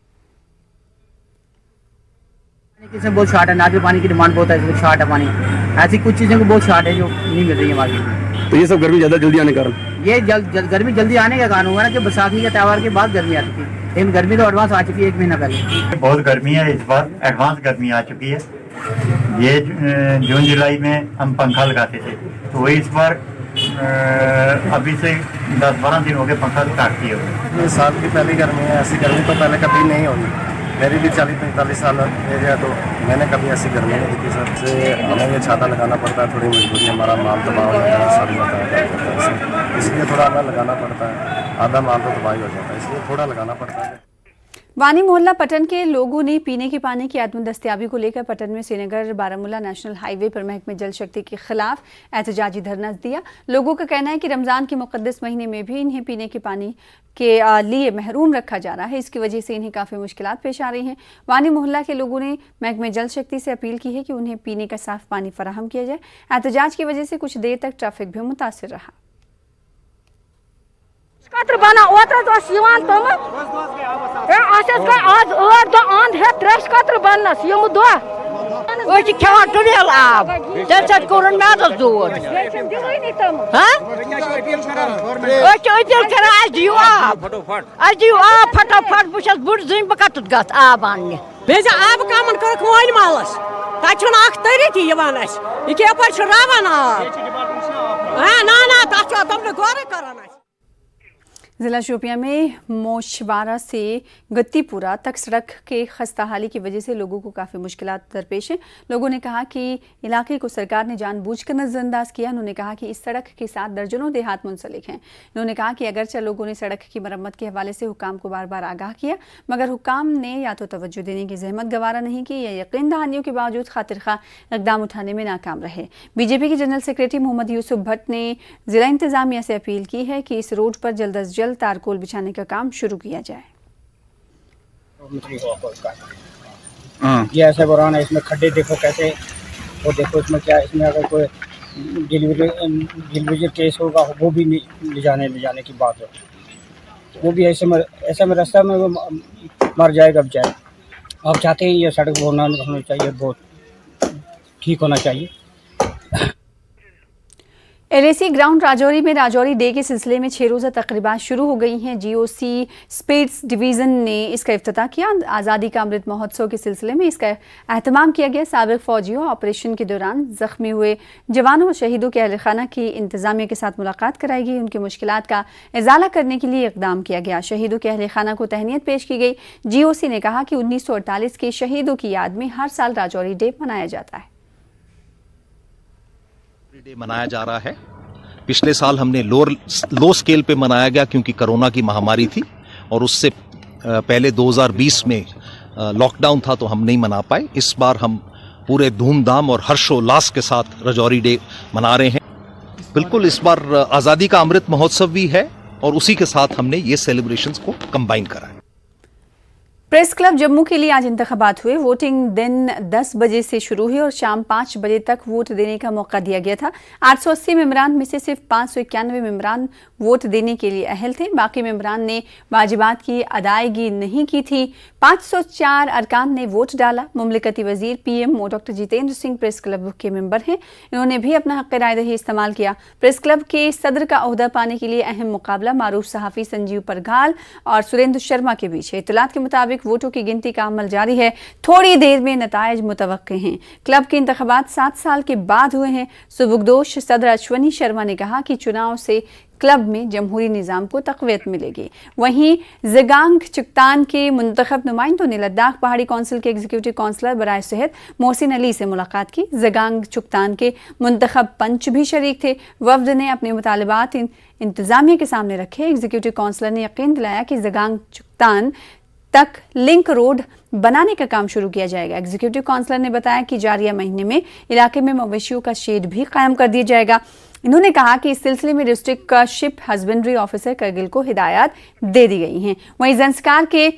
इसमें बहुत शॉर्ट है, नारियल पानी की डिमांड बहुत है, इसमें शॉर्ट है पानी। ऐसी कुछ चीज़ें को बहुत शॉर्ट है जो नहीं मिल रही है मार्केट में। तो ये सब गर्मी ज़्यादा जल्दी आने का कारण, ये गर्मी जल्दी आने का कारण हुआ ना कि बैसाखी के त्यौहार के बाद गर्मी आती थी, लेकिन गर्मी तो एडवांस आ चुकी है 1 महीना पहले। बहुत गर्मी है इस बार, एडवांस गर्मी आ चुकी है। ये जून जुलाई में हम पंखा लगाते थे, तो वही इस बार अभी से 10-12 दिन हो गए पंखा स्टार्ट किए हुए। ये साल की पहली गर्मी है, ऐसी गर्मी तो पहले कभी नहीं होगी। मेरी भी 40-45 साल एज है, तो मैंने कभी ऐसी गर्मी नहीं देखी सर। से हमें ये छाता लगाना पड़ता है, थोड़ी मजबूरी, हमारा माल तबाह हो जाता है, सड़ जाता है, इसलिए थोड़ा हमें लगाना पड़ता है। आधा माल तो तबाही हो जाता है, इसलिए थोड़ा लगाना पड़ता है। वानी मोहल्ला पटन के लोगों ने पीने के पानी की आत्म दस्तियाबी को लेकर पटन में श्रीनगर बारामूला नेशनल हाईवे पर महकमे जल शक्ति के खिलाफ एहतजाजी धरना दिया। लोगों का कहना है कि रमज़ान के मुक़द्दस महीने में भी इन्हें पीने के पानी के लिए महरूम रखा जा रहा है। इसकी वजह से इन्हें काफ़ी मुश्किलात पेश आ रही हैं। वानी मोहल्ला के लोगों ने महकमे जल शक्ति से अपील की है कि उन्हें पीने का साफ पानी फराहम किया जाए। एहतजाज की वजह से कुछ देर तक ट्रैफिक भी मुतासिर रहा। कतर बना ओतर दोस यवान तम ए आसस का आज 8 दो आंध है ट्रश कतर बनस यम दो ओ छ खवा टनेल आब तेल सट कोरन नादस दूर हां ओ छ तेल करा आज यू आप फटाफट बुशस बुड जिन बकत गत आब आन्ने बेजा आब कामन कर कोइन मालस ता छन अख तरीती यवान अस ये पर छ रावन आब हां ना ता छ तुमने गोरे करना। जिला शोपियां में मोशवारा से गत्तीपुरा तक सड़क के खस्ता हाली की वजह से लोगों को काफ़ी मुश्किलात दरपेश हैं। लोगों ने कहा कि इलाके को सरकार ने जानबूझकर नज़रअंदाज किया। उन्होंने कहा कि इस सड़क के साथ दर्जनों देहात मुंसलिक हैं। उन्होंने कहा कि अगरचे लोगों ने सड़क की मरम्मत के हवाले से हुकाम को बार बार आगाह किया, मगर हुकाम ने या तो तवज्जो देने की जहमत गवारा नहीं की या यकीन दहानियों के बावजूद खातिर खा इकदाम उठाने में नाकाम रहे। बीजेपी के जनरल सेक्रेटरी मोहम्मद यूसुफ भट्ट ने जिला इंतजामिया से अपील की है कि इस रोड पर जल्द अज जल्द तारकोल बिछाने का काम शुरू किया जाए। ये ऐसे बुरान है, इसमें खड्डे देखो कैसे, और देखो इसमें क्या, इसमें अगर कोई डिलीवरी केस होगा वो भी ले जाने की बात है, वो भी ऐसे में रास्ता में वो मर जाएगा बेचारा। आप चाहते हैं ये सड़क होना चाहिए, बहुत ठीक होना चाहिए। LAC ग्राउंड राजौरी में राजौरी डे के सिलसिले में 6 रोज़ा तकरीबात शुरू हो गई हैं। GOC स्पोर्ट्स डिवीज़न ने इसका इफ्तिताह किया। आज़ादी का अमृत महोत्सव के सिलसिले में इसका एहतमाम किया गया। साबिक़ फ़ौजियों ऑपरेशन के दौरान ज़ख्मी हुए जवानों और शहीदों के अहल खाना की इंतज़ामिया के साथ मुलाकात कराई गई। उनकी मुश्किलात का इज़ाला करने के लिए इक़दाम किया गया। शहीदों के अहल खाना को तहनीत पेश की गई। GOC ने कहा कि 1948 के शहीदों की याद में हर साल राजौरी डे मनाया जाता है। डे मनाया जा रहा है। पिछले साल हमने लो स्केल पे मनाया गया क्योंकि कोरोना की महामारी थी, और उससे पहले 2020 में लॉकडाउन था तो हम नहीं मना पाए। इस बार हम पूरे धूमधाम और हर्षोल्लास के साथ राजौरी डे मना रहे हैं। बिल्कुल इस बार आज़ादी का अमृत महोत्सव भी है और उसी के साथ हमने ये सेलिब्रेशंस को कंबाइन करा है। प्रेस क्लब जम्मू के लिए आज इंतखाबात हुए। वोटिंग दिन 10 बजे से शुरू हुई और शाम 5 बजे तक वोट देने का मौका दिया गया था। 880 मेंबरान में से सिर्फ 591 मेंबरान वोट देने के लिए अहल थे। बाकी मेंबरान ने वाजिबात की अदायगी नहीं की थी। 504 अरकान ने वोट डाला। मुमलिकती वजीर PMO doctor Jitendra Singh press club के मेंबर हैं। इन्होंने भी अपना हक़ राय दही इस्तेमाल किया। प्रेस क्लब के सदर का ओहदा पाने के लिए अहम मुकाबला मारूफ सहाफ़ी संजीव परघाल और सुरेंद्र शर्मा के बीच है। इत्तलात के मुताबिक वोटों की गिनती का अमल जारी है। थोड़ी देर में नताइज मुतवक्के हैं। क्लब के इंतखाबात 7 साल के बाद हुए हैं। सुबुकदोश सदर अश्वनी शर्मा ने कहा कि चुनाव से क्लब में जमहूरी निज़ाम को तक़वियत मिलेगी। वहीं ज़गांग चुगतान के मुंतखब नुमाइंदों ने लद्दाख पहाड़ी कौंसिल के एग्जीक्यूटिव काउंसलर बराए सेहत मोहसिन अली से मुलाकात की। ज़गांग चुगतान के मुंतखब पंच भी शरीक थे। वफ्द ने अपने मुतालबात इंतज़ामिया के सामने रखे। एग्जीक्यूटिव काउंसलर ने यकीन दिलाया कि ज़गांग चुगतान तक लिंक रोड बनाने का काम शुरू किया जाएगा। एग्जीक्यूटिव काउंसलर ने बताया कि जारिया महीने में इलाके में मवेशियों का शेड भी कायम कर दिया जाएगा। इन्होंने कहा कि इस सिलसिले में डिस्ट्रिक्ट का शिप हस्बेंड्री ऑफिसर करगिल को हिदायत दे दी गई हैं। वहीं ज़ंस्कार के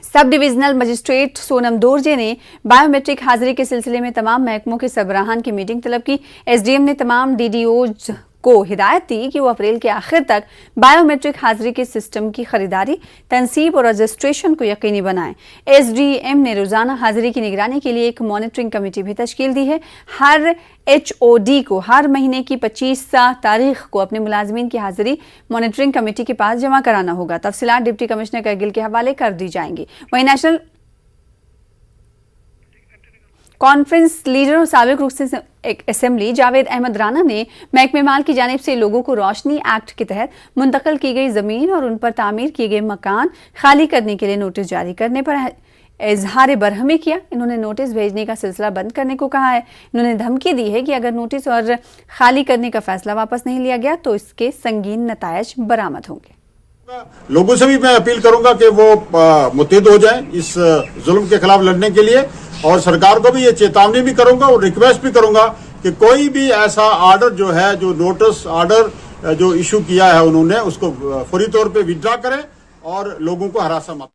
sub divisional magistrate Sonam Dorje ने बायोमेट्रिक हाजिरी के सिलसिले में तमाम महकमों के सरबराहान की मीटिंग तलब की। SDM ने तमाम DDOs को हिदायत दी कि वो अप्रैल के आखिर तक बायोमेट्रिक हाजिरी के सिस्टम की खरीदारी, तनसीब और रजिस्ट्रेशन को यकीनी बनाएं। SDM ने रोजाना हाजिरी की निगरानी के लिए एक मॉनिटरिंग कमेटी भी तश्कील दी है। हर HOD को हर महीने की 25 तारीख को अपने मुलाजमीन की हाजिरी मॉनिटरिंग कमेटी के पास जमा कराना होगा। तफसीलात डिप्टी कमिश्नर करगिल के हवाले कर दी जाएंगी। वहीं नेशनल कॉन्फ्रेंस लीडर और साबिक रुकन असेंबली जावेद अहमद राना ने महकमे माल की जानिब से लोगों को रोशनी एक्ट के तहत मुंतकिल की गई ज़मीन और उन पर तामीर किए गए मकान खाली करने के लिए नोटिस जारी करने पर इजहार बरहमी किया। इन्होंने नोटिस भेजने का सिलसिला बंद करने को कहा है। इन्होंने धमकी दी है कि अगर नोटिस और खाली करने का फैसला वापस नहीं लिया गया तो इसके संगीन नतायज बरामद होंगे। लोगों से भी मैं अपील करूंगा कि वो मुत्तहिद हो जाएं इस जुल्म के खिलाफ लड़ने के लिए, और सरकार को भी ये चेतावनी भी करूंगा और रिक्वेस्ट भी करूंगा कि कोई भी ऐसा ऑर्डर जो है, जो नोटिस ऑर्डर जो इशू किया है उन्होंने, उसको फौरी तौर पे विड्रॉ करें और लोगों को हरासा मत।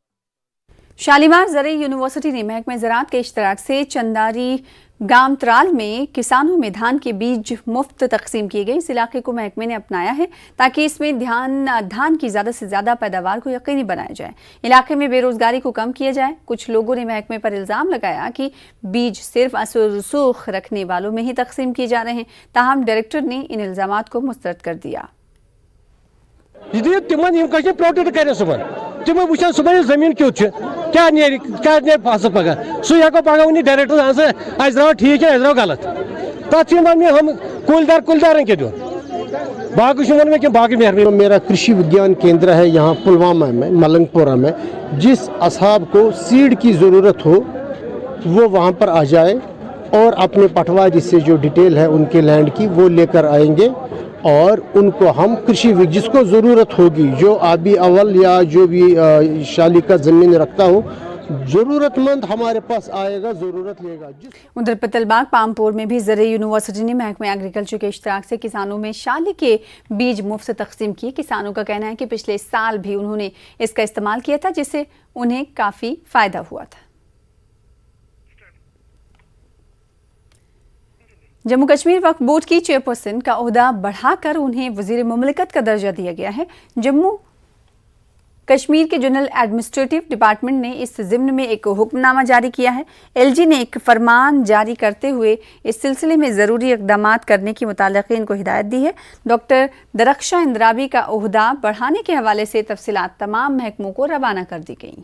शालीमार ज़रई यूनिवर्सिटी ने महकमे ज़राअत के इश्तराक से चंदारी गांव त्राल में किसानों में धान के बीज मुफ्त तकसीम किए गए। इस इलाके को महकमे ने अपनाया है ताकि इसमें धान की ज़्यादा से ज़्यादा पैदावार को यकीनी बनाया जाए, इलाके में बेरोजगारी को कम किया जाए। कुछ लोगों ने महकमे पर इल्ज़ाम लगाया कि बीज सिर्फ असर रसूख रखने वालों में ही तकसीम किए जा रहे हैं, ताहम डायरेक्टर ने इन इल्ज़ामात को मुस्तरद कर दिया। प्रोटेक्ट करें सुबह तुम वो सुबह जमीन क्यों क्या फसल पगह सह हेको पगह वन डायरेक्टर आज द्राव ठीक है द्राव गलत तथ वन हम कुलदार के दो बाकी वन में बाकी मेहरबानी। मेरा कृषि विज्ञान केंद्र है यहाँ पुलवामा में, मलंगपुरा में। जिस असहाब को सीड की ज़रूरत हो वो वहाँ पर आ जाए और अपने पटवारी से जो डिटेल है उनके लैंड की वो लेकर आएंगे और उनको हम कृषि जिसको ज़रूरत होगी, जो आबी अवल या जो भी शाली का ज़मीन रखता हो, ज़रूरतमंद हमारे पास आएगा, ज़रूरत लेगा। उधर पितलबाग पामपुर में भी ज़रई यूनिवर्सिटी ने महकमे एग्रीकल्चर के इश्तराक से किसानों में शाली के बीज मुफ्त तकसीम किए। किसानों का कहना है कि पिछले साल भी उन्होंने इसका इस्तेमाल किया था, जिससे उन्हें काफ़ी फ़ायदा हुआ था। जम्मू कश्मीर वक्फ बोर्ड की चेयरपर्सन का ओहदा बढ़ाकर उन्हें वजीर मुमलिकत का दर्जा दिया गया है। जम्मू कश्मीर के जनरल एडमिनिस्ट्रेटिव डिपार्टमेंट ने इस ज़िम्न में एक हुक्मनामा जारी किया है। LG ने एक फरमान जारी करते हुए इस सिलसिले में ज़रूरी इक़दाम करने की मुताल्लिक़ीन को हिदायत दी है। डॉक्टर दरख्शा इंद्राबी का ओहदा बढ़ाने के हवाले से तफसीलात तमाम महकमों को रवाना कर दी गई।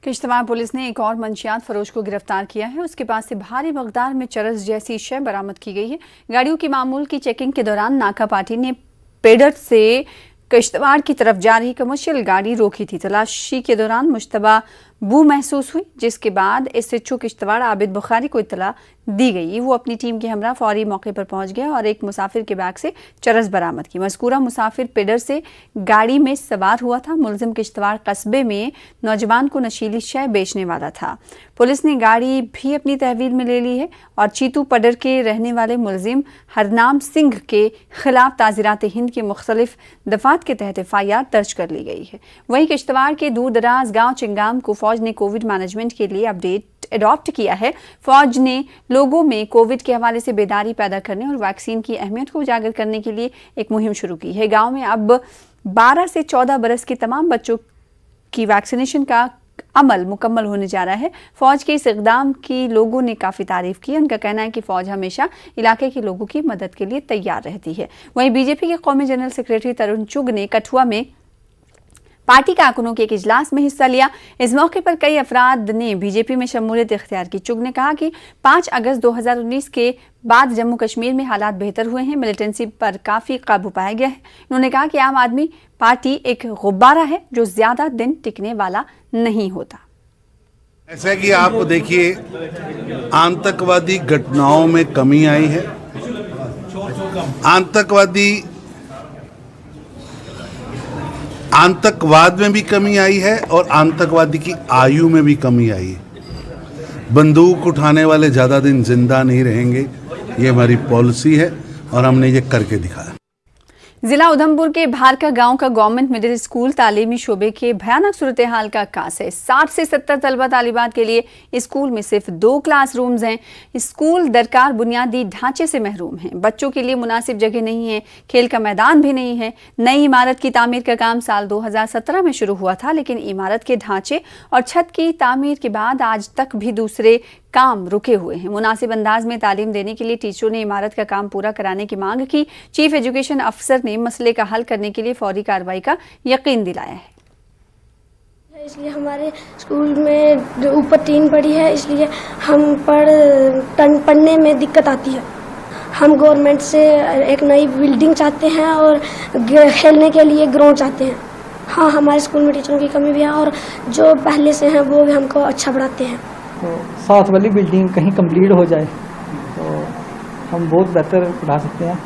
किश्तवाड़ पुलिस ने एक और मंशियात फरोश को गिरफ्तार किया है। उसके पास से भारी मकदार में चरस जैसी शय बरामद की गई है। गाड़ियों की मामूल की चेकिंग के दौरान नाका पार्टी ने पेडर से किश्तवाड़ की तरफ जा रही कमर्शियल गाड़ी रोकी थी। तलाशी के दौरान मुश्तबा बू महसूस हुई, जिसके बाद SHO किश्तवाड़ आबिद बुखारी को इत्तला दी गई। वो अपनी टीम के हमरा फौरी मौके पर पहुंच गया और एक मुसाफिर के बैग से चरस बरामद की। मज़कूरा मुसाफिर पेडर से गाड़ी में सवार हुआ था। मुलजिम किश्तवाड़ कस्बे में नौजवान को नशीली शय बेचने वाला था। पुलिस ने गाड़ी भी अपनी तहवील में ले ली है और चीतू पडर के रहने वाले मुलजिम हरनाम सिंह के खिलाफ ताज़ीरात हिंद के मुख्तलिफ दफात के तहत FIR दर्ज कर ली गई है। वहीं किश्तवाड़ के दूर दराज गाँव चिंगाम को फौज ने कोविड मैनेजमेंट के लिए अडॉप्ट किया है। फौज ने लोगों में कोविड के हवाले से बेदारी पैदा करने और वैक्सीन की अहमियत को उजागर करने के लिए एक मुहिम शुरू की है। गांव में अब 12 से 14 बरस के तमाम बच्चों की वैक्सीनेशन का अमल मुकम्मल होने जा रहा है। फौज के इस इक़दाम की लोगों ने काफ़ी तारीफ की। उनका कहना है कि फौज हमेशा इलाके के लोगों की मदद के लिए तैयार रहती है। वहीं बीजेपी के कौमी जनरल सेक्रेटरी तरुण चुग ने कठुआ में पार्टी कारकुनों के एक इजलास में हिस्सा लिया। इस मौके पर कई अफराद ने बीजेपी में शमूलियत इख्तियार की। चुग ने कहा कि 5 अगस्त 2019 के बाद जम्मू कश्मीर में हालात बेहतर हुए हैं, मिलिटेंसी पर काफ़ी काबू पाया गया है। उन्होंने कहा कि आम आदमी पार्टी एक गुब्बारा है जो ज़्यादा दिन टिकने वाला नहीं होता। ऐसा कि आप देखिए, आतंकवादी घटनाओं में कमी आई है, आतंकवाद में भी कमी आई है और आतंकवादी की आयु में भी कमी आई है। बंदूक उठाने वाले ज़्यादा दिन जिंदा नहीं रहेंगे, ये हमारी पॉलिसी है। और हमने ये करके दिखाया। जिला उधमपुर के भारका गांव का गवर्नमेंट मिडिल स्कूल तालीमी शोबे के भयानक सूरत हाल का आगाज है। 60 से 70 तलबा तालिबात के लिए स्कूल में सिर्फ 2 क्लासरूम्स हैं। स्कूल दरकार बुनियादी ढांचे से महरूम है। बच्चों के लिए मुनासिब जगह नहीं है, खेल का मैदान भी नहीं है। नई इमारत की तामीर का काम साल 2017 में शुरू हुआ था, लेकिन इमारत के ढांचे और छत की तामीर के बाद आज तक भी दूसरे काम रुके हुए हैं। मुनासिब अंदाज में तालीम देने के लिए टीचरों ने इमारत का काम पूरा कराने की मांग की। चीफ एजुकेशन अफसर ने मसले का हल करने के लिए फौरी कार्रवाई का यकीन दिलाया है। इसलिए हमारे स्कूल में ऊपर टीन पड़ी है, इसलिए हम पढ़ने में दिक्कत आती है। हम गवर्नमेंट से एक नई बिल्डिंग चाहते हैं और खेलने के लिए ग्राउंड चाहते हैं। हाँ, हमारे स्कूल में टीचरों की कमी भी है और जो पहले से हैं वो भी हमको अच्छा पढ़ाते हैं। तो साथ वाली बिल्डिंग कहीं कंप्लीट हो जाए तो हम बहुत बेहतर पढ़ा सकते हैं।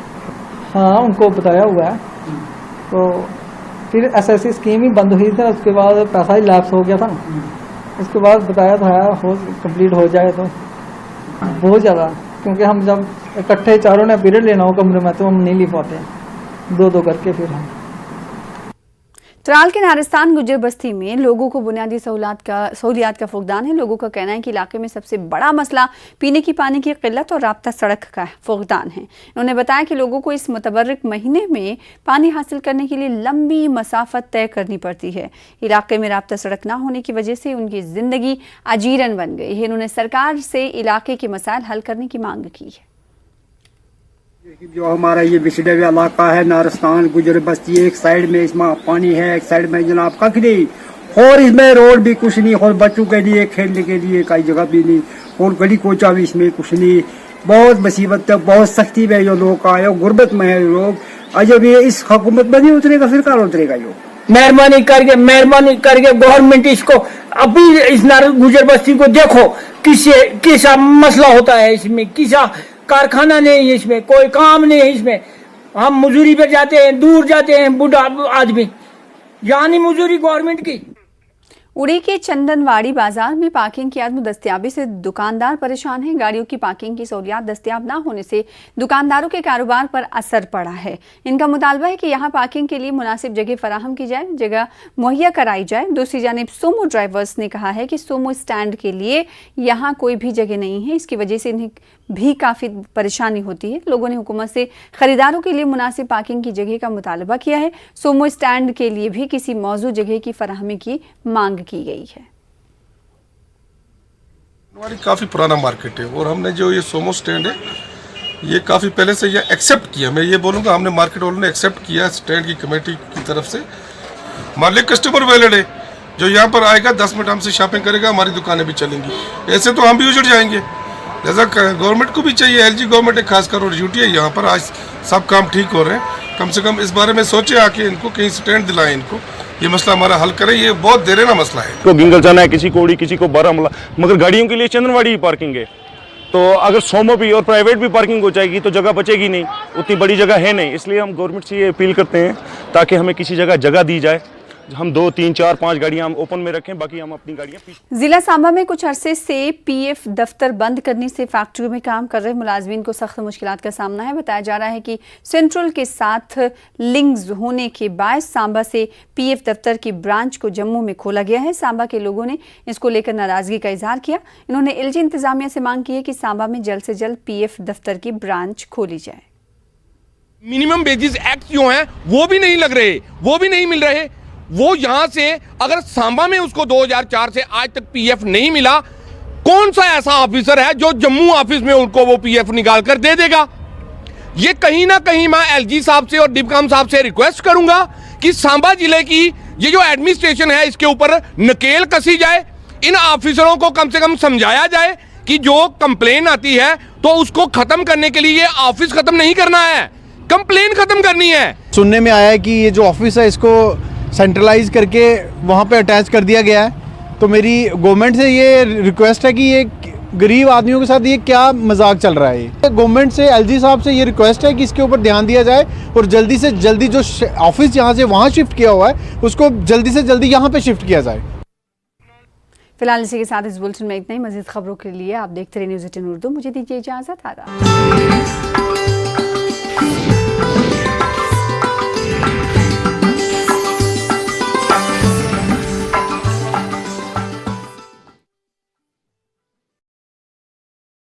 हाँ, उनको बताया हुआ है। तो फिर एसएससी स्कीम ही बंद हुई थी, उसके बाद पैसा ही लैप्स हो गया था। उसके बाद बताया था कंप्लीट हो जाए तो बहुत ज़्यादा, क्योंकि हम जब इकट्ठे चारों ने पीरियड लेना हो कमरे में तो हम नहीं ले पाते, 2-2 करके फिर हम। त्राल के नारिस्तान गुज्जर बस्ती में लोगों को बुनियादी सहूलियात का फुकदान है। लोगों का कहना है कि इलाके में सबसे बड़ा मसला पीने की पानी की किल्लत और राब्ता सड़क का फुकदान है। उन्होंने बताया कि लोगों को इस मुतबर्रिक महीने में पानी हासिल करने के लिए लंबी मसाफत तय करनी पड़ती है। इलाके में राब्ता सड़क ना होने की वजह से उनकी जिंदगी अजीरन बन गई है। उन्होंने सरकार से इलाके के मसाइल हल करने की मांग की है। जो हमारा ये बिछड़े हुए इलाका है नारिस्तान गुजर बस्ती, एक साइड में इसमें पानी है, एक साइड में जनाब कख नहीं, और इसमें रोड भी कुछ नहीं, और बच्चों के लिए खेलने के लिए कई जगह भी नहीं, और गली कोचा भी इसमें कुछ नहीं। बहुत मुसीबत है, बहुत सख्ती में जो लोग आए, गुर्बत में है लोग। अजब ये इस हुकूमत में नहीं उतरेगा, फिर कहाँ उतरेगा? जो मेहरबानी करके गवर्नमेंट इसको अभी इस गुजर बस्ती को देखो, किसा मसला होता है इसमें, किसा कारखाना नहीं है इसमें, कोई काम नहीं है इसमें। हम मजदूरी पे जाते हैं, दूर जाते हैं, बूढ़ा आदमी, यानी मजदूरी गवर्नमेंट की। उड़ी के चंदनवाड़ी बाजार में पार्किंग की अदम दस्तियाबी से दुकानदार परेशान हैं। गाड़ियों की पार्किंग की सहूलियात दस्तियाब न होने से दुकानदारों के कारोबार पर असर पड़ा है। इनका मुतालबा है कि यहाँ पार्किंग के लिए मुनासिब जगह फराहम की जाए, जगह मुहैया कराई जाए। दूसरी जानिब सोमो ड्राइवर्स ने कहा है कि सोमो स्टैंड के लिए यहाँ कोई भी जगह नहीं है, इसकी वजह से इन्हें भी काफ़ी परेशानी होती है। लोगों ने हुकूमत से खरीदारों के लिए मुनासिब पार्किंग की जगह का मुतालबा किया है। सोमो स्टैंड के लिए भी किसी मौजूद जगह की फराहमी की मांग की गई है। हमारी काफ़ी पुराना मार्केट है और हमने जो ये सोमो स्टैंड है ये काफ़ी पहले से ये एक्सेप्ट किया। मैं ये बोलूँगा हमने मार्केट वालों ने एक्सेप्ट किया स्टैंड की कमेटी की तरफ से। हमारे लिए कस्टमर वैलिड है, जो यहाँ पर आएगा 10 मिनट हमसे शॉपिंग करेगा, हमारी दुकानें भी चलेंगी। ऐसे तो हम भी उजड़ जाएंगे। जैसा गवर्नमेंट को भी चाहिए, एलजी गवर्नमेंट है खासकर और यूटी है, यहाँ पर आज सब काम ठीक हो रहे हैं। कम से कम इस बारे में सोचे आके इनको कहीं स्टैंड दिलाएं, इनको ये मसला हमारा हल करें। ये बहुत देरेना मसला है। को गिंगल जाना है, किसी को उड़ी, किसी को बारामूला, मगर गाड़ियों के लिए चंदनवाड़ी ही पार्किंग है। तो अगर सोमो भी और प्राइवेट भी पार्किंग हो जाएगी तो जगह बचेगी नहीं, उतनी बड़ी जगह है नहीं। इसलिए हम गवर्नमेंट से ये अपील करते हैं ताकि हमें किसी जगह दी जाए, हम 2, 3, 4, 5 गाड़ियां हम ओपन में रखें, बाकी हम अपनी गाड़ियां पीछे। जिला सांबा में कुछ अरसे से पीएफ दफ्तर बंद करने से फैक्ट्रियों में काम कर रहे मुलाजमीन को सख्त मुश्किलात का सामना है। बताया जा रहा है कि सेंट्रल के साथ लिंक्स होने के बाद सांबा से पीएफ दफ्तर की ब्रांच को जम्मू में खोला गया है। सांबा के लोगों ने इसको लेकर नाराजगी का इजहार किया। इन्होंने एलजी इंतजामिया से मांग की है कि सांबा में जल्द से जल्द पीएफ दफ्तर की ब्रांच खोली जाए। मिनिमम वेजेस एक्ट जो है वो भी नहीं लग रहे, वो भी नहीं मिल रहे। वो यहां से अगर सांबा में उसको 2004 से आज तक पीएफ नहीं मिला, कौन सा ऐसा ऑफिसर है जो जम्मू ऑफिस में उनको वो पीएफ निकाल कर दे देगा? ये कहीं ना कहीं मैं एलजी साहब से और डिपकाम साहब से रिक्वेस्ट करूंगा कि सांबा जिले की ये जो एडमिनिस्ट्रेशन है इसके ऊपर नकेल कसी जाए। इन ऑफिसरों को कम से कम समझाया जाए कि जो कंप्लेन आती है तो उसको खत्म करने के लिए ये ऑफिस खत्म नहीं करना है, कंप्लेन खत्म करनी है। सुनने में आया है कि ये जो ऑफिस है इसको सेंट्रलाइज करके वहाँ पे अटैच कर दिया गया है। तो मेरी गवर्नमेंट से ये रिक्वेस्ट है कि ये गरीब आदमियों के साथ ये क्या मजाक चल रहा है। गवर्नमेंट से एलजी साहब से ये रिक्वेस्ट है कि इसके ऊपर ध्यान दिया जाए और जल्दी से जल्दी जो ऑफिस यहाँ से वहाँ शिफ्ट किया हुआ है उसको जल्दी से जल्दी यहाँ पे शिफ्ट किया जाए। फिलहाल इसी के साथ इस बुलेटिन में इतना ही। मजीद खबरों के लिए आप देखते रहिए न्यूज़ 18 उर्दू। मुझे दीजिए इजाज़त। आदाब।